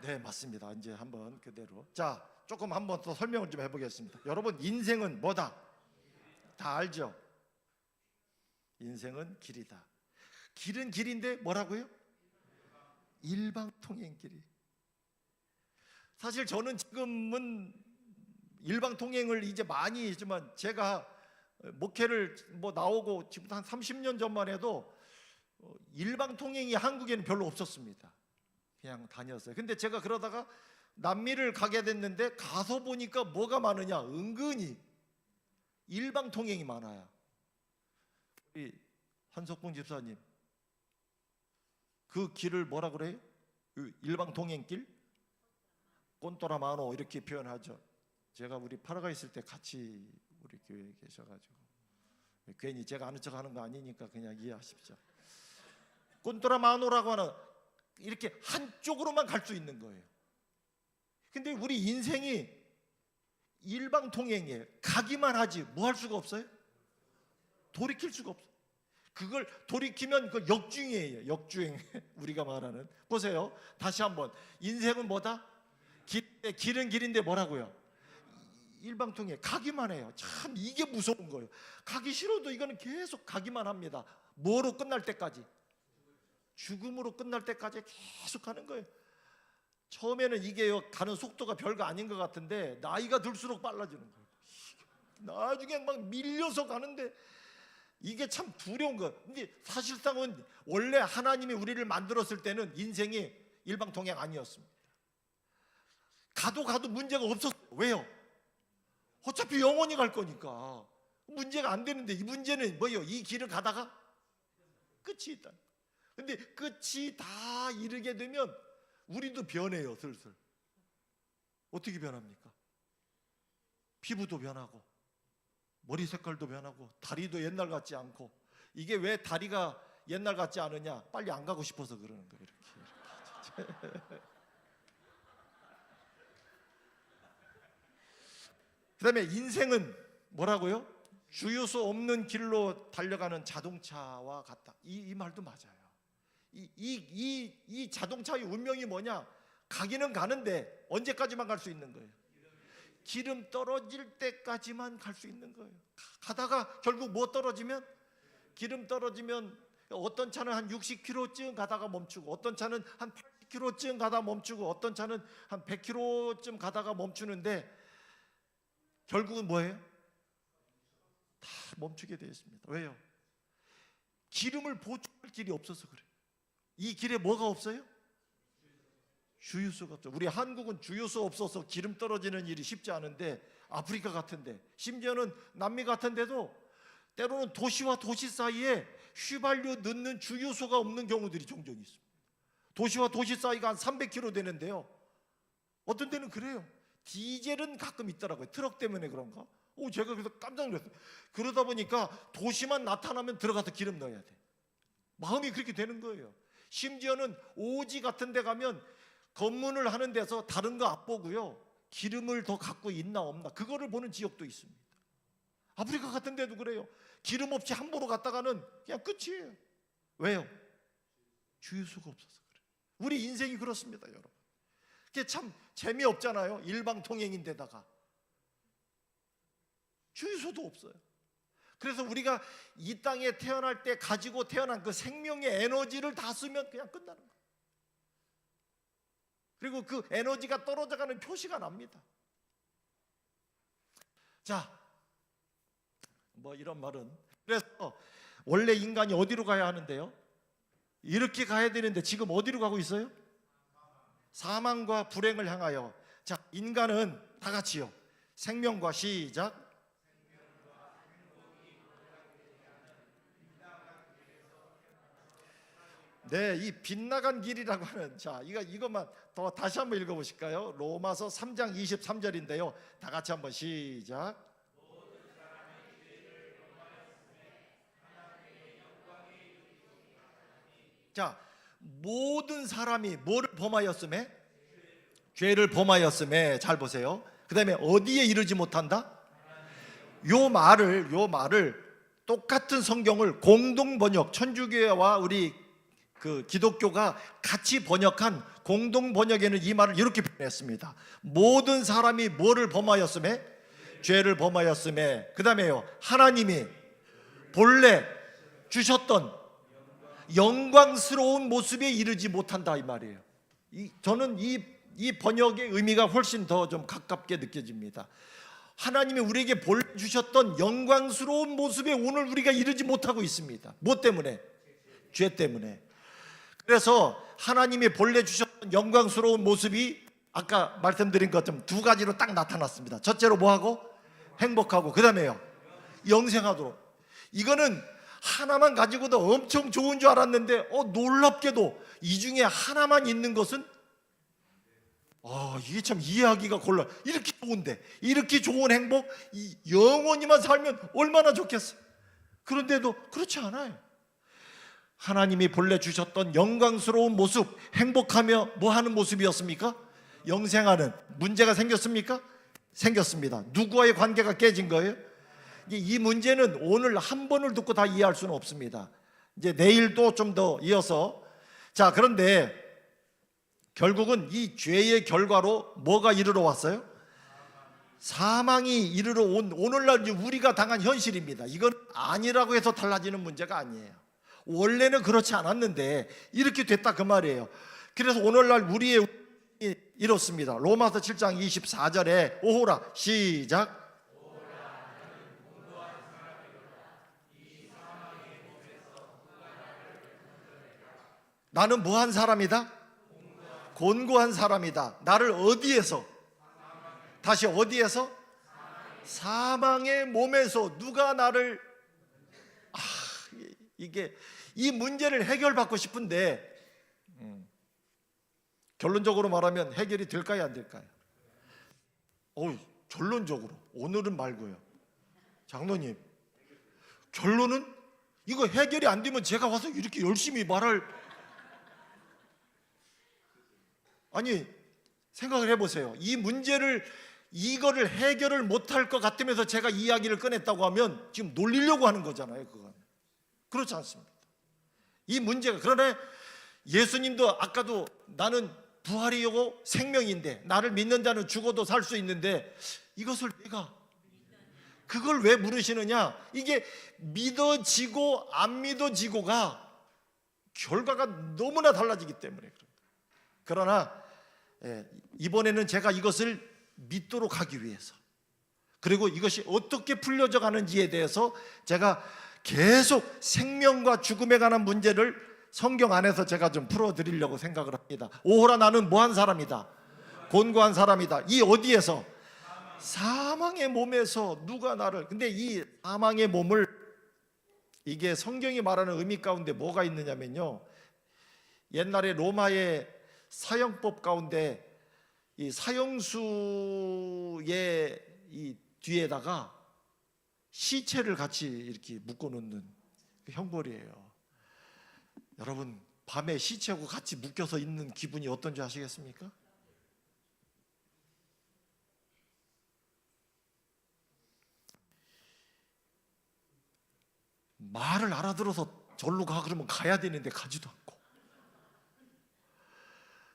네 맞습니다. 이제 한번 그대로 자 조금 한번 더 설명을 좀 해보겠습니다. 여러분 인생은 뭐다? 다 알죠? 인생은 길이다. 길은 길인데 뭐라고요? 일방통행길이. 사실 저는 지금은 일방통행을 이제 많이 했지만 제가 목회를 나오고 지금 한 30년 전만 해도 일방통행이 한국에는 별로 없었습니다. 그냥 다녔어요. 근데 제가 그러다가 남미를 가게 됐는데 가서 보니까 뭐가 많으냐? 은근히 일방통행이 많아요. 우리 한석봉 집사님 그 길을 뭐라 그래요? 일방통행길? 꼰또라마노 이렇게 표현하죠. 제가 우리 파라가 있을 때 같이 우리 교회에 계셔가지고 괜히 제가 아는 척하는 거 아니니까 그냥 이해하십시오. 꼰또라마노라고 하는 이렇게 한쪽으로만 갈 수 있는 거예요. 근데 우리 인생이 일방통행이에요. 가기만 하지 뭐 할 수가 없어요? 돌이킬 수가 없어요. 그걸 돌이키면 그 역주행이에요. 역주행. 우리가 말하는. 보세요. 다시 한번. 인생은 뭐다? 길은 길인데 뭐라고요? 일방통행. 가기만 해요. 참 이게 무서운 거예요. 가기 싫어도 이거는 계속 가기만 합니다. 뭐로 끝날 때까지? 죽음으로 끝날 때까지 계속 가는 거예요. 처음에는 이게요 가는 속도가 별거 아닌 것 같은데 나이가 들수록 빨라지는 거예요. 나중에 막 밀려서 가는데 이게 참 두려운 거예요. 근데 사실상은 원래 하나님이 우리를 만들었을 때는 인생이 일방통행 아니었습니다. 가도 문제가 없었어요. 왜요? 어차피 영원히 갈 거니까 문제가 안 되는데 이 문제는 뭐예요? 이 길을 가다가 끝이 있다. 근데 끝이 다 이르게 되면 우리도 변해요. 슬슬. 어떻게 변합니까? 피부도 변하고 머리 색깔도 변하고 다리도 옛날 같지 않고. 이게 왜 다리가 옛날 같지 않으냐? 빨리 안 가고 싶어서 그러는 거예요. 이렇게. 그 다음에 인생은 뭐라고요? 주유소 없는 길로 달려가는 자동차와 같다. 이 말도 맞아요. 이 자동차의 운명이 뭐냐? 가기는 가는데 언제까지만 갈 수 있는 거예요? 기름 떨어질 때까지만 갈 수 있는 거예요. 가다가 결국 뭐 떨어지면? 기름 떨어지면 어떤 차는 한 60km쯤 가다가 멈추고 어떤 차는 한 80km쯤 가다가 멈추고 어떤 차는 한 100km쯤 가다가 멈추는데 결국은 뭐예요? 다 멈추게 되어 있습니다. 왜요? 기름을 보충할 길이 없어서 그래요. 이 길에 뭐가 없어요? 주유소가 없죠. 우리 한국은 주유소 없어서 기름 떨어지는 일이 쉽지 않은데 아프리카 같은데 심지어는 남미 같은데도 때로는 도시와 도시 사이에 휘발유 넣는 주유소가 없는 경우들이 종종 있습니다. 도시와 도시 사이가 한 300km 되는데요. 어떤 데는 그래요. 디젤은 가끔 있더라고요. 트럭 때문에 그런가? 제가 그래서 깜짝 놀랐어요. 그러다 보니까 도시만 나타나면 들어가서 기름 넣어야 돼. 마음이 그렇게 되는 거예요. 심지어는 오지 같은 데 가면 검문을 하는 데서 다른 거 안 보고요. 기름을 더 갖고 있나 없나 그거를 보는 지역도 있습니다. 아프리카 같은 데도 그래요. 기름 없이 함부로 갔다가는 그냥 끝이에요. 왜요? 주유소가 없어서 그래요. 우리 인생이 그렇습니다, 여러분. 그게 참 재미없잖아요. 일방통행인데다가 주유소도 없어요. 그래서 우리가 이 땅에 태어날 때 가지고 태어난 그 생명의 에너지를 다 쓰면 그냥 끝나는 거예요. 그리고 그 에너지가 떨어져가는 표시가 납니다. 자, 이런 말은 그래서 원래 인간이 어디로 가야 하는데요? 이렇게 가야 되는데 지금 어디로 가고 있어요? 사망과 불행을 향하여. 자, 인간은 다 같이요. 생명과 시작. 네, 이 빗나간 길이라고 하는, 자, 이것만 더 다시 한번 읽어보실까요? 로마서 3장 23절인데요. 다 같이 한번 시작. 자, 모든 사람이 뭐를 범하였음에? 죄를 범하였음에. 잘 보세요. 그 다음에 어디에 이르지 못한다? 요 말을 똑같은 성경을 공동 번역, 천주교회와 우리 그 기독교가 같이 번역한 공동 번역에는 이 말을 이렇게 표현했습니다. 모든 사람이 뭐를 범하였음에? 죄를 범하였음에. 그 다음에요, 하나님이 본래 주셨던 영광스러운 모습에 이르지 못한다, 이 말이에요. 저는 이 번역의 의미가 훨씬 더 좀 가깝게 느껴집니다. 하나님이 우리에게 본래 주셨던 영광스러운 모습에 오늘 우리가 이르지 못하고 있습니다. 뭐 때문에? 죄 때문에. 그래서 하나님이 본래 주셨던 영광스러운 모습이 아까 말씀드린 것처럼 두 가지로 딱 나타났습니다. 첫째로 뭐하고? 행복하고, 그 다음에요, 영생하도록. 이거는 하나만 가지고도 엄청 좋은 줄 알았는데 놀랍게도 이 중에 하나만 있는 것은 이게 참 이해하기가 곤란. 이렇게 좋은데, 이렇게 좋은 행복, 영원히만 살면 얼마나 좋겠어요. 그런데도 그렇지 않아요. 하나님이 본래 주셨던 영광스러운 모습, 행복하며 뭐 하는 모습이었습니까? 영생하는. 문제가 생겼습니까? 생겼습니다. 누구와의 관계가 깨진 거예요? 이 문제는 오늘 한 번을 듣고 다 이해할 수는 없습니다. 이제 내일도 좀 더 이어서. 자, 그런데 결국은 이 죄의 결과로 뭐가 이르러 왔어요? 사망이 이르러 온 오늘날 우리가 당한 현실입니다. 이건 아니라고 해서 달라지는 문제가 아니에요. 원래는 그렇지 않았는데 이렇게 됐다, 그 말이에요. 그래서 오늘날 우리의 이렇습니다. 로마서 7장 24절에 오호라, 시작. 나는 뭐한 사람이다? 곤고한 사람이다. 나를 어디에서? 다시 어디에서? 사망의 몸에서. 누가 나를, 이게 이 문제를 해결받고 싶은데 결론적으로 말하면 해결이 될까요, 안 될까요? 결론적으로 오늘은 말고요. 장로님, 결론은 이거 해결이 안 되면 제가 와서 이렇게 열심히 말할, 아니 생각을 해보세요. 이 문제를, 이거를 해결을 못할 것 같으면서 제가 이야기를 꺼냈다고 하면 지금 놀리려고 하는 거잖아요. 그건 그렇지 않습니다. 이 문제가, 그러나 예수님도 아까도 나는 부활이고 생명인데 나를 믿는 자는 죽어도 살 수 있는데 이것을 내가, 그걸 왜 물으시느냐? 이게 믿어지고 안 믿어지고가 결과가 너무나 달라지기 때문에 그렇습니다. 그러나 이번에는 제가 이것을 믿도록 하기 위해서, 그리고 이것이 어떻게 풀려져 가는지에 대해서 제가 계속 생명과 죽음에 관한 문제를 성경 안에서 제가 좀 풀어드리려고 생각을 합니다. 오호라, 나는 뭐한 사람이다? 곤고한 사람이다. 이 어디에서? 사망의 몸에서. 누가 나를. 근데 이 사망의 몸을, 이게 성경이 말하는 의미 가운데 뭐가 있느냐면요, 옛날에 로마의 사형법 가운데 이 사형수의 이 뒤에다가 시체를 같이 이렇게 묶어놓는 그 형벌이에요. 여러분, 밤에 시체하고 같이 묶여서 있는 기분이 어떤지 아시겠습니까? 말을 알아들어서 절로 가 그러면 가야 되는데 가지도 않고,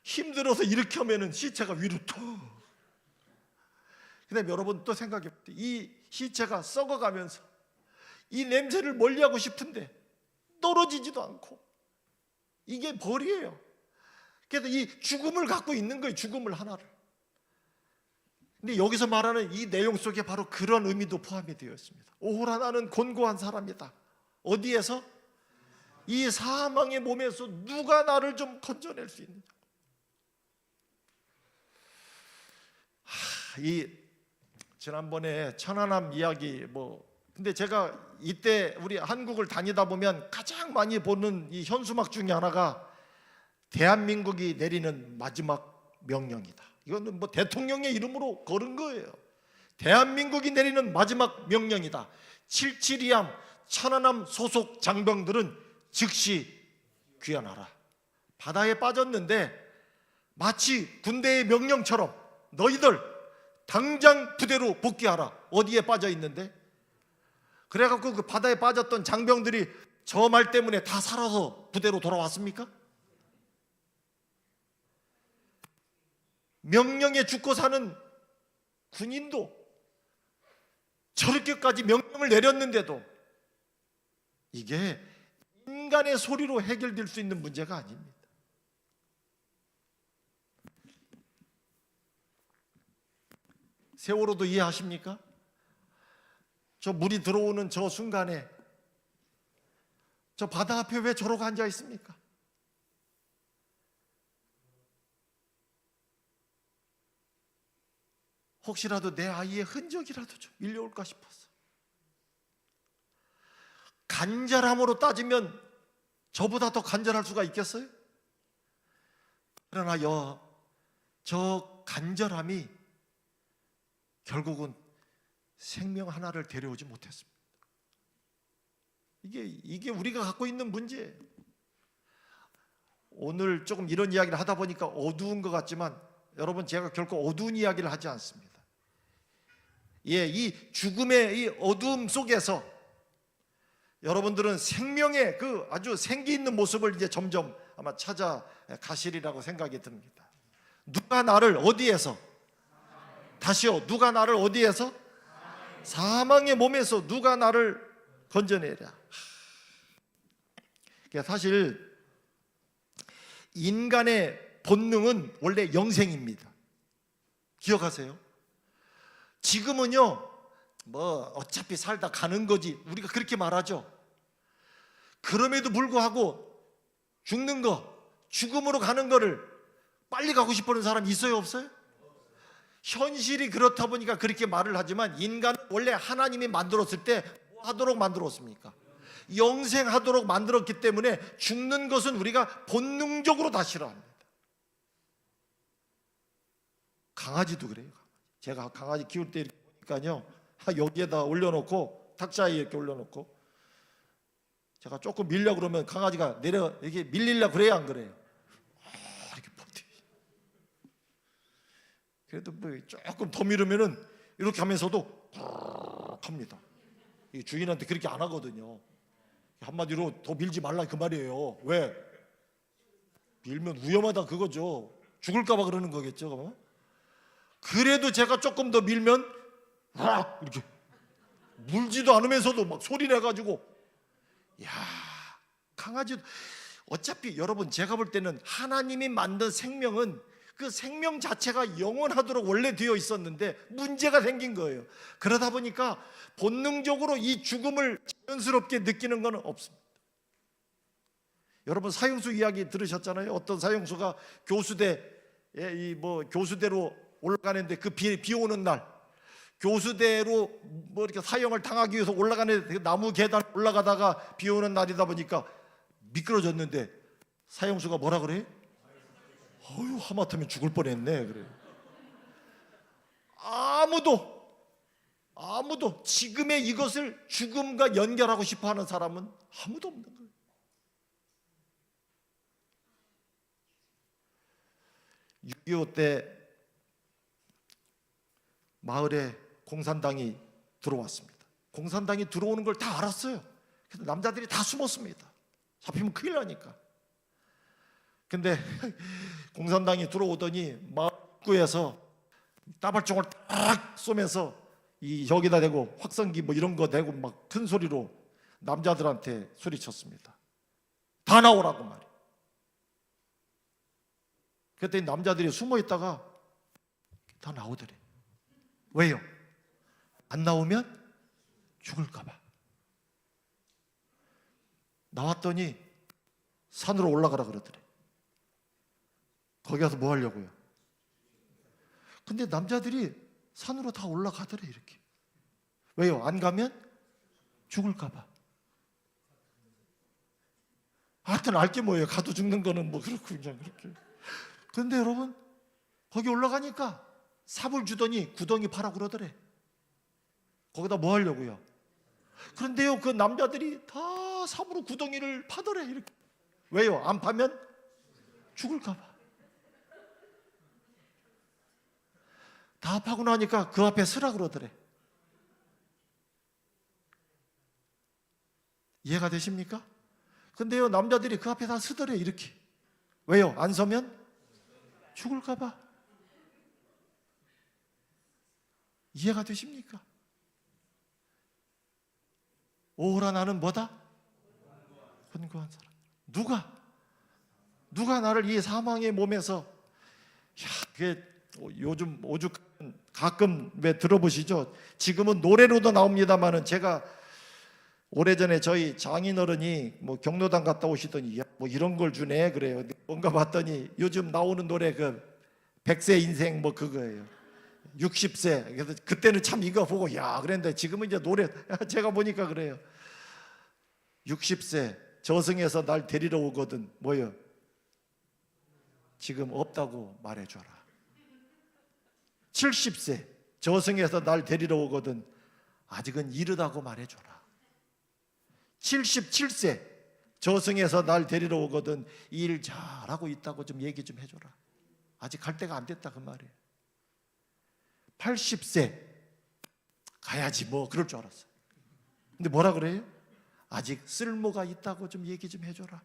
힘들어서 이렇게 하면은 시체가 위로 툭. 그다음에 여러분 또 생각해 보세요. 이 시체가 썩어가면서 이 냄새를 멀리하고 싶은데 떨어지지도 않고, 이게 벌이에요. 그래서 이 죽음을 갖고 있는 거예요. 죽음을 하나를. 근데 여기서 말하는 이 내용 속에 바로 그런 의미도 포함이 되어 있습니다. 오호라, 나는 곤고한 사람이다. 어디에서? 이 사망의 몸에서. 누가 나를 좀 건져낼 수 있느냐. 이 지난번에 천안함 이야기 근데 제가 이때 우리 한국을 다니다 보면 가장 많이 보는 이 현수막 중에 하나가 대한민국이 내리는 마지막 명령이다. 이거는 뭐 대통령의 이름으로 걸은 거예요. 대한민국이 내리는 마지막 명령이다. 77이함 천안함 소속 장병들은 즉시 귀환하라. 바다에 빠졌는데 마치 군대의 명령처럼 너희들 당장 부대로 복귀하라. 어디에 빠져 있는데? 그래갖고 그 바다에 빠졌던 장병들이 저 말 때문에 다 살아서 부대로 돌아왔습니까? 명령에 죽고 사는 군인도 저렇게까지 명령을 내렸는데도 이게 인간의 소리로 해결될 수 있는 문제가 아닙니다. 세월호도 이해하십니까? 저 물이 들어오는 저 순간에 저 바다 앞에 왜 저러고 앉아 있습니까? 혹시라도 내 아이의 흔적이라도 좀 밀려올까 싶었어. 간절함으로 따지면 저보다 더 간절할 수가 있겠어요? 그러나 저 간절함이 결국은 생명 하나를 데려오지 못했습니다. 이게 우리가 갖고 있는 문제예요. 오늘 조금 이런 이야기를 하다 보니까 어두운 것 같지만 여러분, 제가 결코 어두운 이야기를 하지 않습니다. 이 죽음의 이 어두움 속에서 여러분들은 생명의 그 아주 생기 있는 모습을 이제 점점 아마 찾아가시리라고 생각이 듭니다. 누가 나를 어디에서? 다시요. 누가 나를 어디에서? 사망의 몸에서 누가 나를 건져내랴. 사실 인간의 본능은 원래 영생입니다. 기억하세요? 지금은요, 뭐 어차피 살다 가는 거지, 우리가 그렇게 말하죠. 그럼에도 불구하고 죽는 거, 죽음으로 가는 거를 빨리 가고 싶어하는 사람 있어요, 없어요? 현실이 그렇다 보니까 그렇게 말을 하지만 인간은 원래 하나님이 만들었을 때 뭐 하도록 만들었습니까? 영생하도록 만들었기 때문에 죽는 것은 우리가 본능적으로 다 싫어합니다. 강아지도 그래요. 제가 강아지 키울 때 이렇게 보니까요, 여기에다 올려놓고 탁자에 이렇게 올려놓고 제가 조금 밀려 그러면 강아지가 이렇게 밀리려 그래요, 안 그래요? 이렇게 버티. 그래도 뭐 조금 더 밀으면은 이렇게 하면서도 합니다. 이 주인한테 그렇게 안 하거든요. 한마디로 더 밀지 말라 그 말이에요. 왜? 밀면 위험하다 그거죠. 죽을까봐 그러는 거겠죠. 그러면? 그래도 제가 조금 더 밀면 이렇게 물지도 않으면서도 막 소리 내가지고, 야, 강아지도 어차피 여러분, 제가 볼 때는 하나님이 만든 생명은 그 생명 자체가 영원하도록 원래 되어 있었는데 문제가 생긴 거예요. 그러다 보니까 본능적으로 이 죽음을 자연스럽게 느끼는 건 없습니다. 여러분, 사형수 이야기 들으셨잖아요. 어떤 사형수가 교수대로 올라가는데 그 비 오는 날 교수대로 뭐 이렇게 사형을 당하기 위해서 올라가는 나무 계단 올라가다가 비 오는 날이다 보니까 미끄러졌는데 사형수가 뭐라 그래? 어휴, 하마터면 죽을 뻔했네 그래. 아무도 지금의 이것을 죽음과 연결하고 싶어하는 사람은 아무도 없는 거예요. 6.25 때 마을에 공산당이 들어왔습니다. 공산당이 들어오는 걸 다 알았어요. 그래서 남자들이 다 숨었습니다. 잡히면 큰일 나니까. 근데 공산당이 들어오더니 마을 입구에서 따발총을 딱 쏘면서 여기다 대고 확성기 뭐 이런 거 대고 막 큰 소리로 남자들한테 소리쳤습니다. 다 나오라고 말이에요. 그랬더니 남자들이 숨어 있다가 다 나오더래. 왜요? 안 나오면 죽을까 봐. 나왔더니 산으로 올라가라 그러더래. 거기 가서 뭐 하려고요? 근데 남자들이 산으로 다 올라가더래 이렇게. 왜요? 안 가면 죽을까 봐. 하여튼 알게 뭐예요. 가도 죽는 거는 뭐 그렇고 그냥 그렇게. 그런데 여러분 거기 올라가니까 삽을 주더니 구덩이 파라 그러더래. 거기다 뭐 하려고요? 그런데요 그 남자들이 다 삽으로 구덩이를 파더래. 이렇게. 왜요? 안 파면 죽을까 봐. 다 파고 나니까 그 앞에 서라 그러더래. 이해가 되십니까? 근데요 남자들이 그 앞에 다 서더래 이렇게. 왜요? 안 서면 죽을까 봐. 이해가 되십니까? 오호라 나는 뭐다? 견고한 사람. 누가 나를 이 사망의 몸에서, 그게 요즘 오죽 가끔 왜 들어보시죠? 지금은 노래로도 나옵니다만은 제가 오래전에 저희 장인어른이 뭐 경로당 갔다 오시더니 야, 뭐 이런 걸 주네 그래요. 뭔가 봤더니 요즘 나오는 노래 그 100세 인생 뭐 그거예요. 60세. 그래서 그때는 참 이거 보고 야 그랬는데 지금은 이제 노래 제가 보니까 그래요. 60세 저승에서 날 데리러 오거든 뭐요? 지금 없다고 말해줘라. 70세 저승에서 날 데리러 오거든 아직은 이르다고 말해줘라. 77세 저승에서 날 데리러 오거든 일 잘하고 있다고 좀 얘기 좀 해줘라. 아직 갈 때가 안 됐다 그 말이에요. 80세 가야지 뭐 그럴 줄 알았어. 근데 뭐라 그래요? 아직 쓸모가 있다고 좀 얘기 좀 해줘라.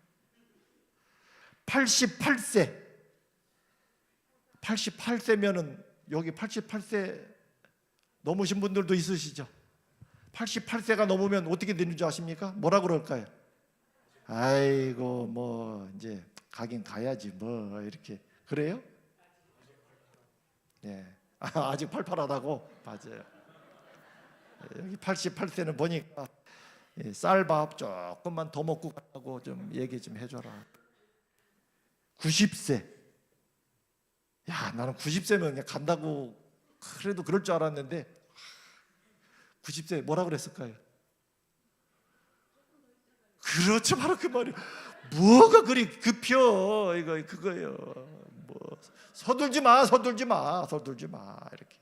88세면은 여기 88세 넘으신 분들도 있으시죠? 88세가 넘으면 어떻게 되는 줄 아십니까? 뭐라 그럴까요? 아이고 뭐 이제 가긴 가야지 뭐 이렇게 그래요? 네. 아직 팔팔하다고? 맞아요. 여기 88세는 보니까 쌀밥 조금만 더 먹고 가라고 좀 얘기 좀 해줘라. 90세. 야 나는 90세면 그냥 간다고 그래도 그럴 줄 알았는데 90세 뭐라 그랬을까요? 그렇죠, 바로 그 말이에요. 뭐가 그리 급혀 이거 그거예요. 뭐 서둘지 마 이렇게.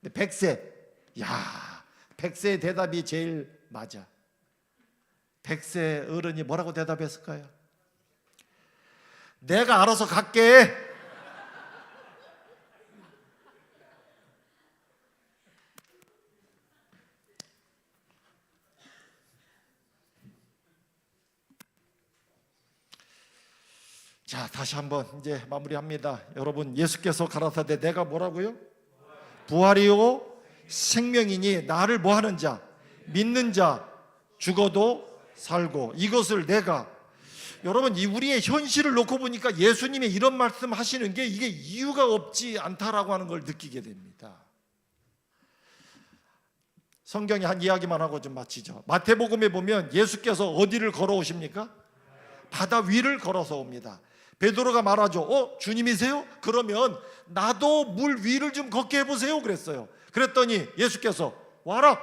근데 100세, 야 100세의 대답이 제일 맞아. 100세 어른이 뭐라고 대답했을까요? 내가 알아서 갈게. 자, 다시 한번 이제 마무리합니다. 여러분, 예수께서 가라사대 내가 뭐라고요? 부활이요 생명이니 나를 뭐 하는 자? 믿는 자 죽어도 살고 이것을 내가. 여러분, 이 우리의 현실을 놓고 보니까 예수님이 이런 말씀 하시는 게 이게 이유가 없지 않다라고 하는 걸 느끼게 됩니다. 성경에 한 이야기만 하고 좀 마치죠. 마태복음에 보면 예수께서 어디를 걸어오십니까? 바다 위를 걸어서 옵니다. 베드로가 말하죠. 주님이세요? 그러면 나도 물 위를 좀 걷게 해보세요 그랬어요. 그랬더니 예수께서 와라,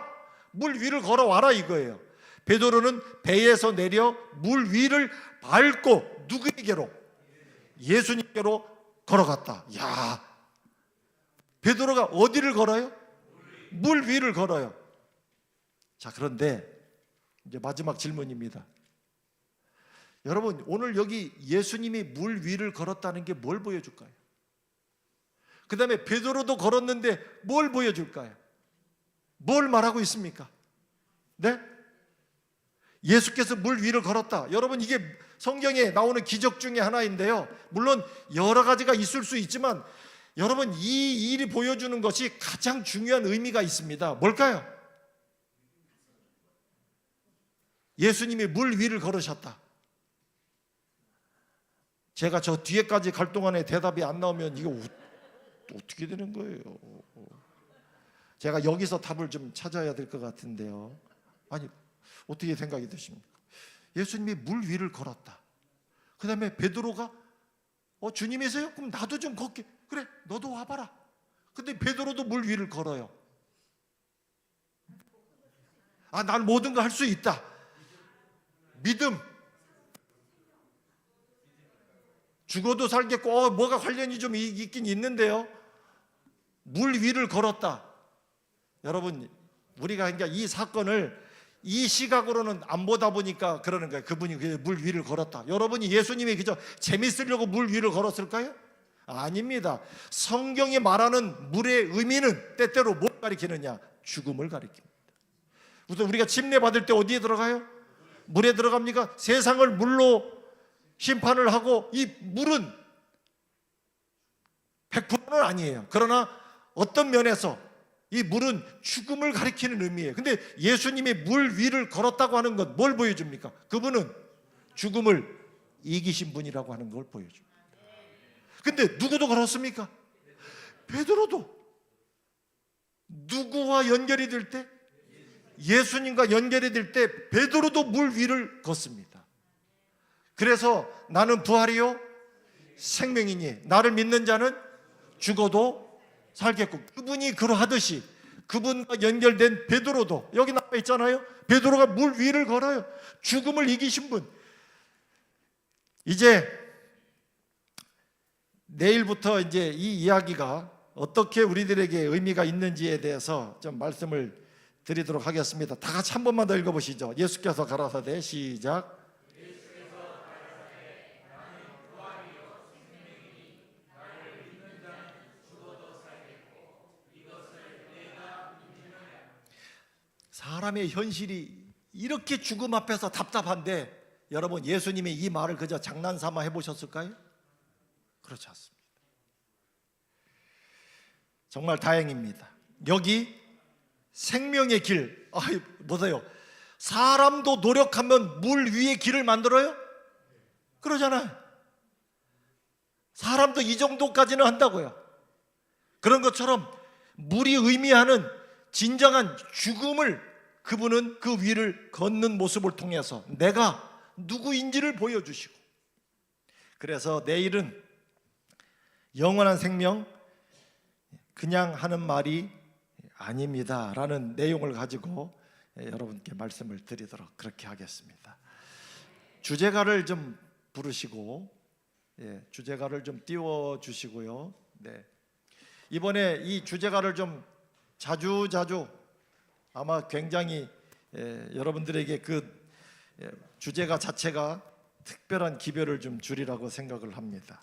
물 위를 걸어와라 이거예요. 베드로는 배에서 내려 물 위를 밟고 누구에게로? 예수님께로 걸어갔다. 야, 베드로가 어디를 걸어요? 물 위를 걸어요. 자, 그런데 이제 마지막 질문입니다. 여러분, 오늘 여기 예수님이 물 위를 걸었다는 게 뭘 보여줄까요? 그 다음에 베드로도 걸었는데 뭘 보여줄까요? 뭘 말하고 있습니까? 네? 예수께서 물 위를 걸었다. 여러분, 이게 성경에 나오는 기적 중에 하나인데요. 물론 여러 가지가 있을 수 있지만 여러분, 이 일이 보여주는 것이 가장 중요한 의미가 있습니다. 뭘까요? 예수님이 물 위를 걸으셨다. 제가 저 뒤에까지 갈 동안에 대답이 안 나오면 이거 어떻게 되는 거예요? 제가 여기서 답을 좀 찾아야 될 것 같은데요. 아니, 어떻게 생각이 드십니까? 예수님이 물 위를 걸었다. 그 다음에 베드로가 주님이세요? 그럼 나도 좀 걷게. 그래, 너도 와봐라. 근데 베드로도 물 위를 걸어요. 아, 난 모든 거 할 수 있다. 믿음. 죽어도 살겠고, 뭐가 관련이 좀 있긴 있는데요. 물 위를 걸었다. 여러분, 우리가 그러니까 이 사건을 이 시각으로는 안 보다 보니까 그러는 거예요. 그분이 물 위를 걸었다. 여러분이 예수님이 그저 재밌으려고 물 위를 걸었을까요? 아닙니다. 성경이 말하는 물의 의미는 때때로 뭘 가리키느냐? 죽음을 가리킵니다. 우선 우리가 침례 받을 때 어디에 들어가요? 물에 들어갑니까? 세상을 물로 심판을 하고, 이 물은 100%는 아니에요. 그러나 어떤 면에서 이 물은 죽음을 가리키는 의미예요. 근데 예수님이 물 위를 걸었다고 하는 건 뭘 보여줍니까? 그분은 죽음을 이기신 분이라고 하는 걸 보여줍니다. 근데 누구도 걸었습니까? 베드로도. 누구와 연결이 될 때? 예수님과 연결이 될 때 베드로도 물 위를 걷습니다. 그래서 나는 부활이요 생명이니 나를 믿는 자는 죽어도 살겠고, 그분이 그러하듯이 그분과 연결된 베드로도, 여기 나와 있잖아요. 베드로가 물 위를 걸어요. 죽음을 이기신 분. 이제 내일부터 이제 이 이야기가 어떻게 우리들에게 의미가 있는지에 대해서 좀 말씀을 드리도록 하겠습니다. 다 같이 한 번만 더 읽어보시죠. 예수께서 가라사대, 시작. 사람의 현실이 이렇게 죽음 앞에서 답답한데, 여러분, 예수님이 이 말을 그저 장난삼아 해보셨을까요? 그렇지 않습니다. 정말 다행입니다. 여기 생명의 길, 보세요. 사람도 노력하면 물 위에 길을 만들어요? 그러잖아요. 사람도 이 정도까지는 한다고요. 그런 것처럼 물이 의미하는 진정한 죽음을 그분은 그 위를 걷는 모습을 통해서 내가 누구인지를 보여주시고, 그래서 내일은 영원한 생명, 그냥 하는 말이 아닙니다 라는 내용을 가지고 여러분께 말씀을 드리도록 그렇게 하겠습니다. 주제가를 좀 부르시고, 주제가를 좀 띄워주시고요. 이번에 이 주제가를 좀 자주 아마 굉장히 여러분들에게 그 주제가 자체가 특별한 기별을 좀 주리라고 생각을 합니다.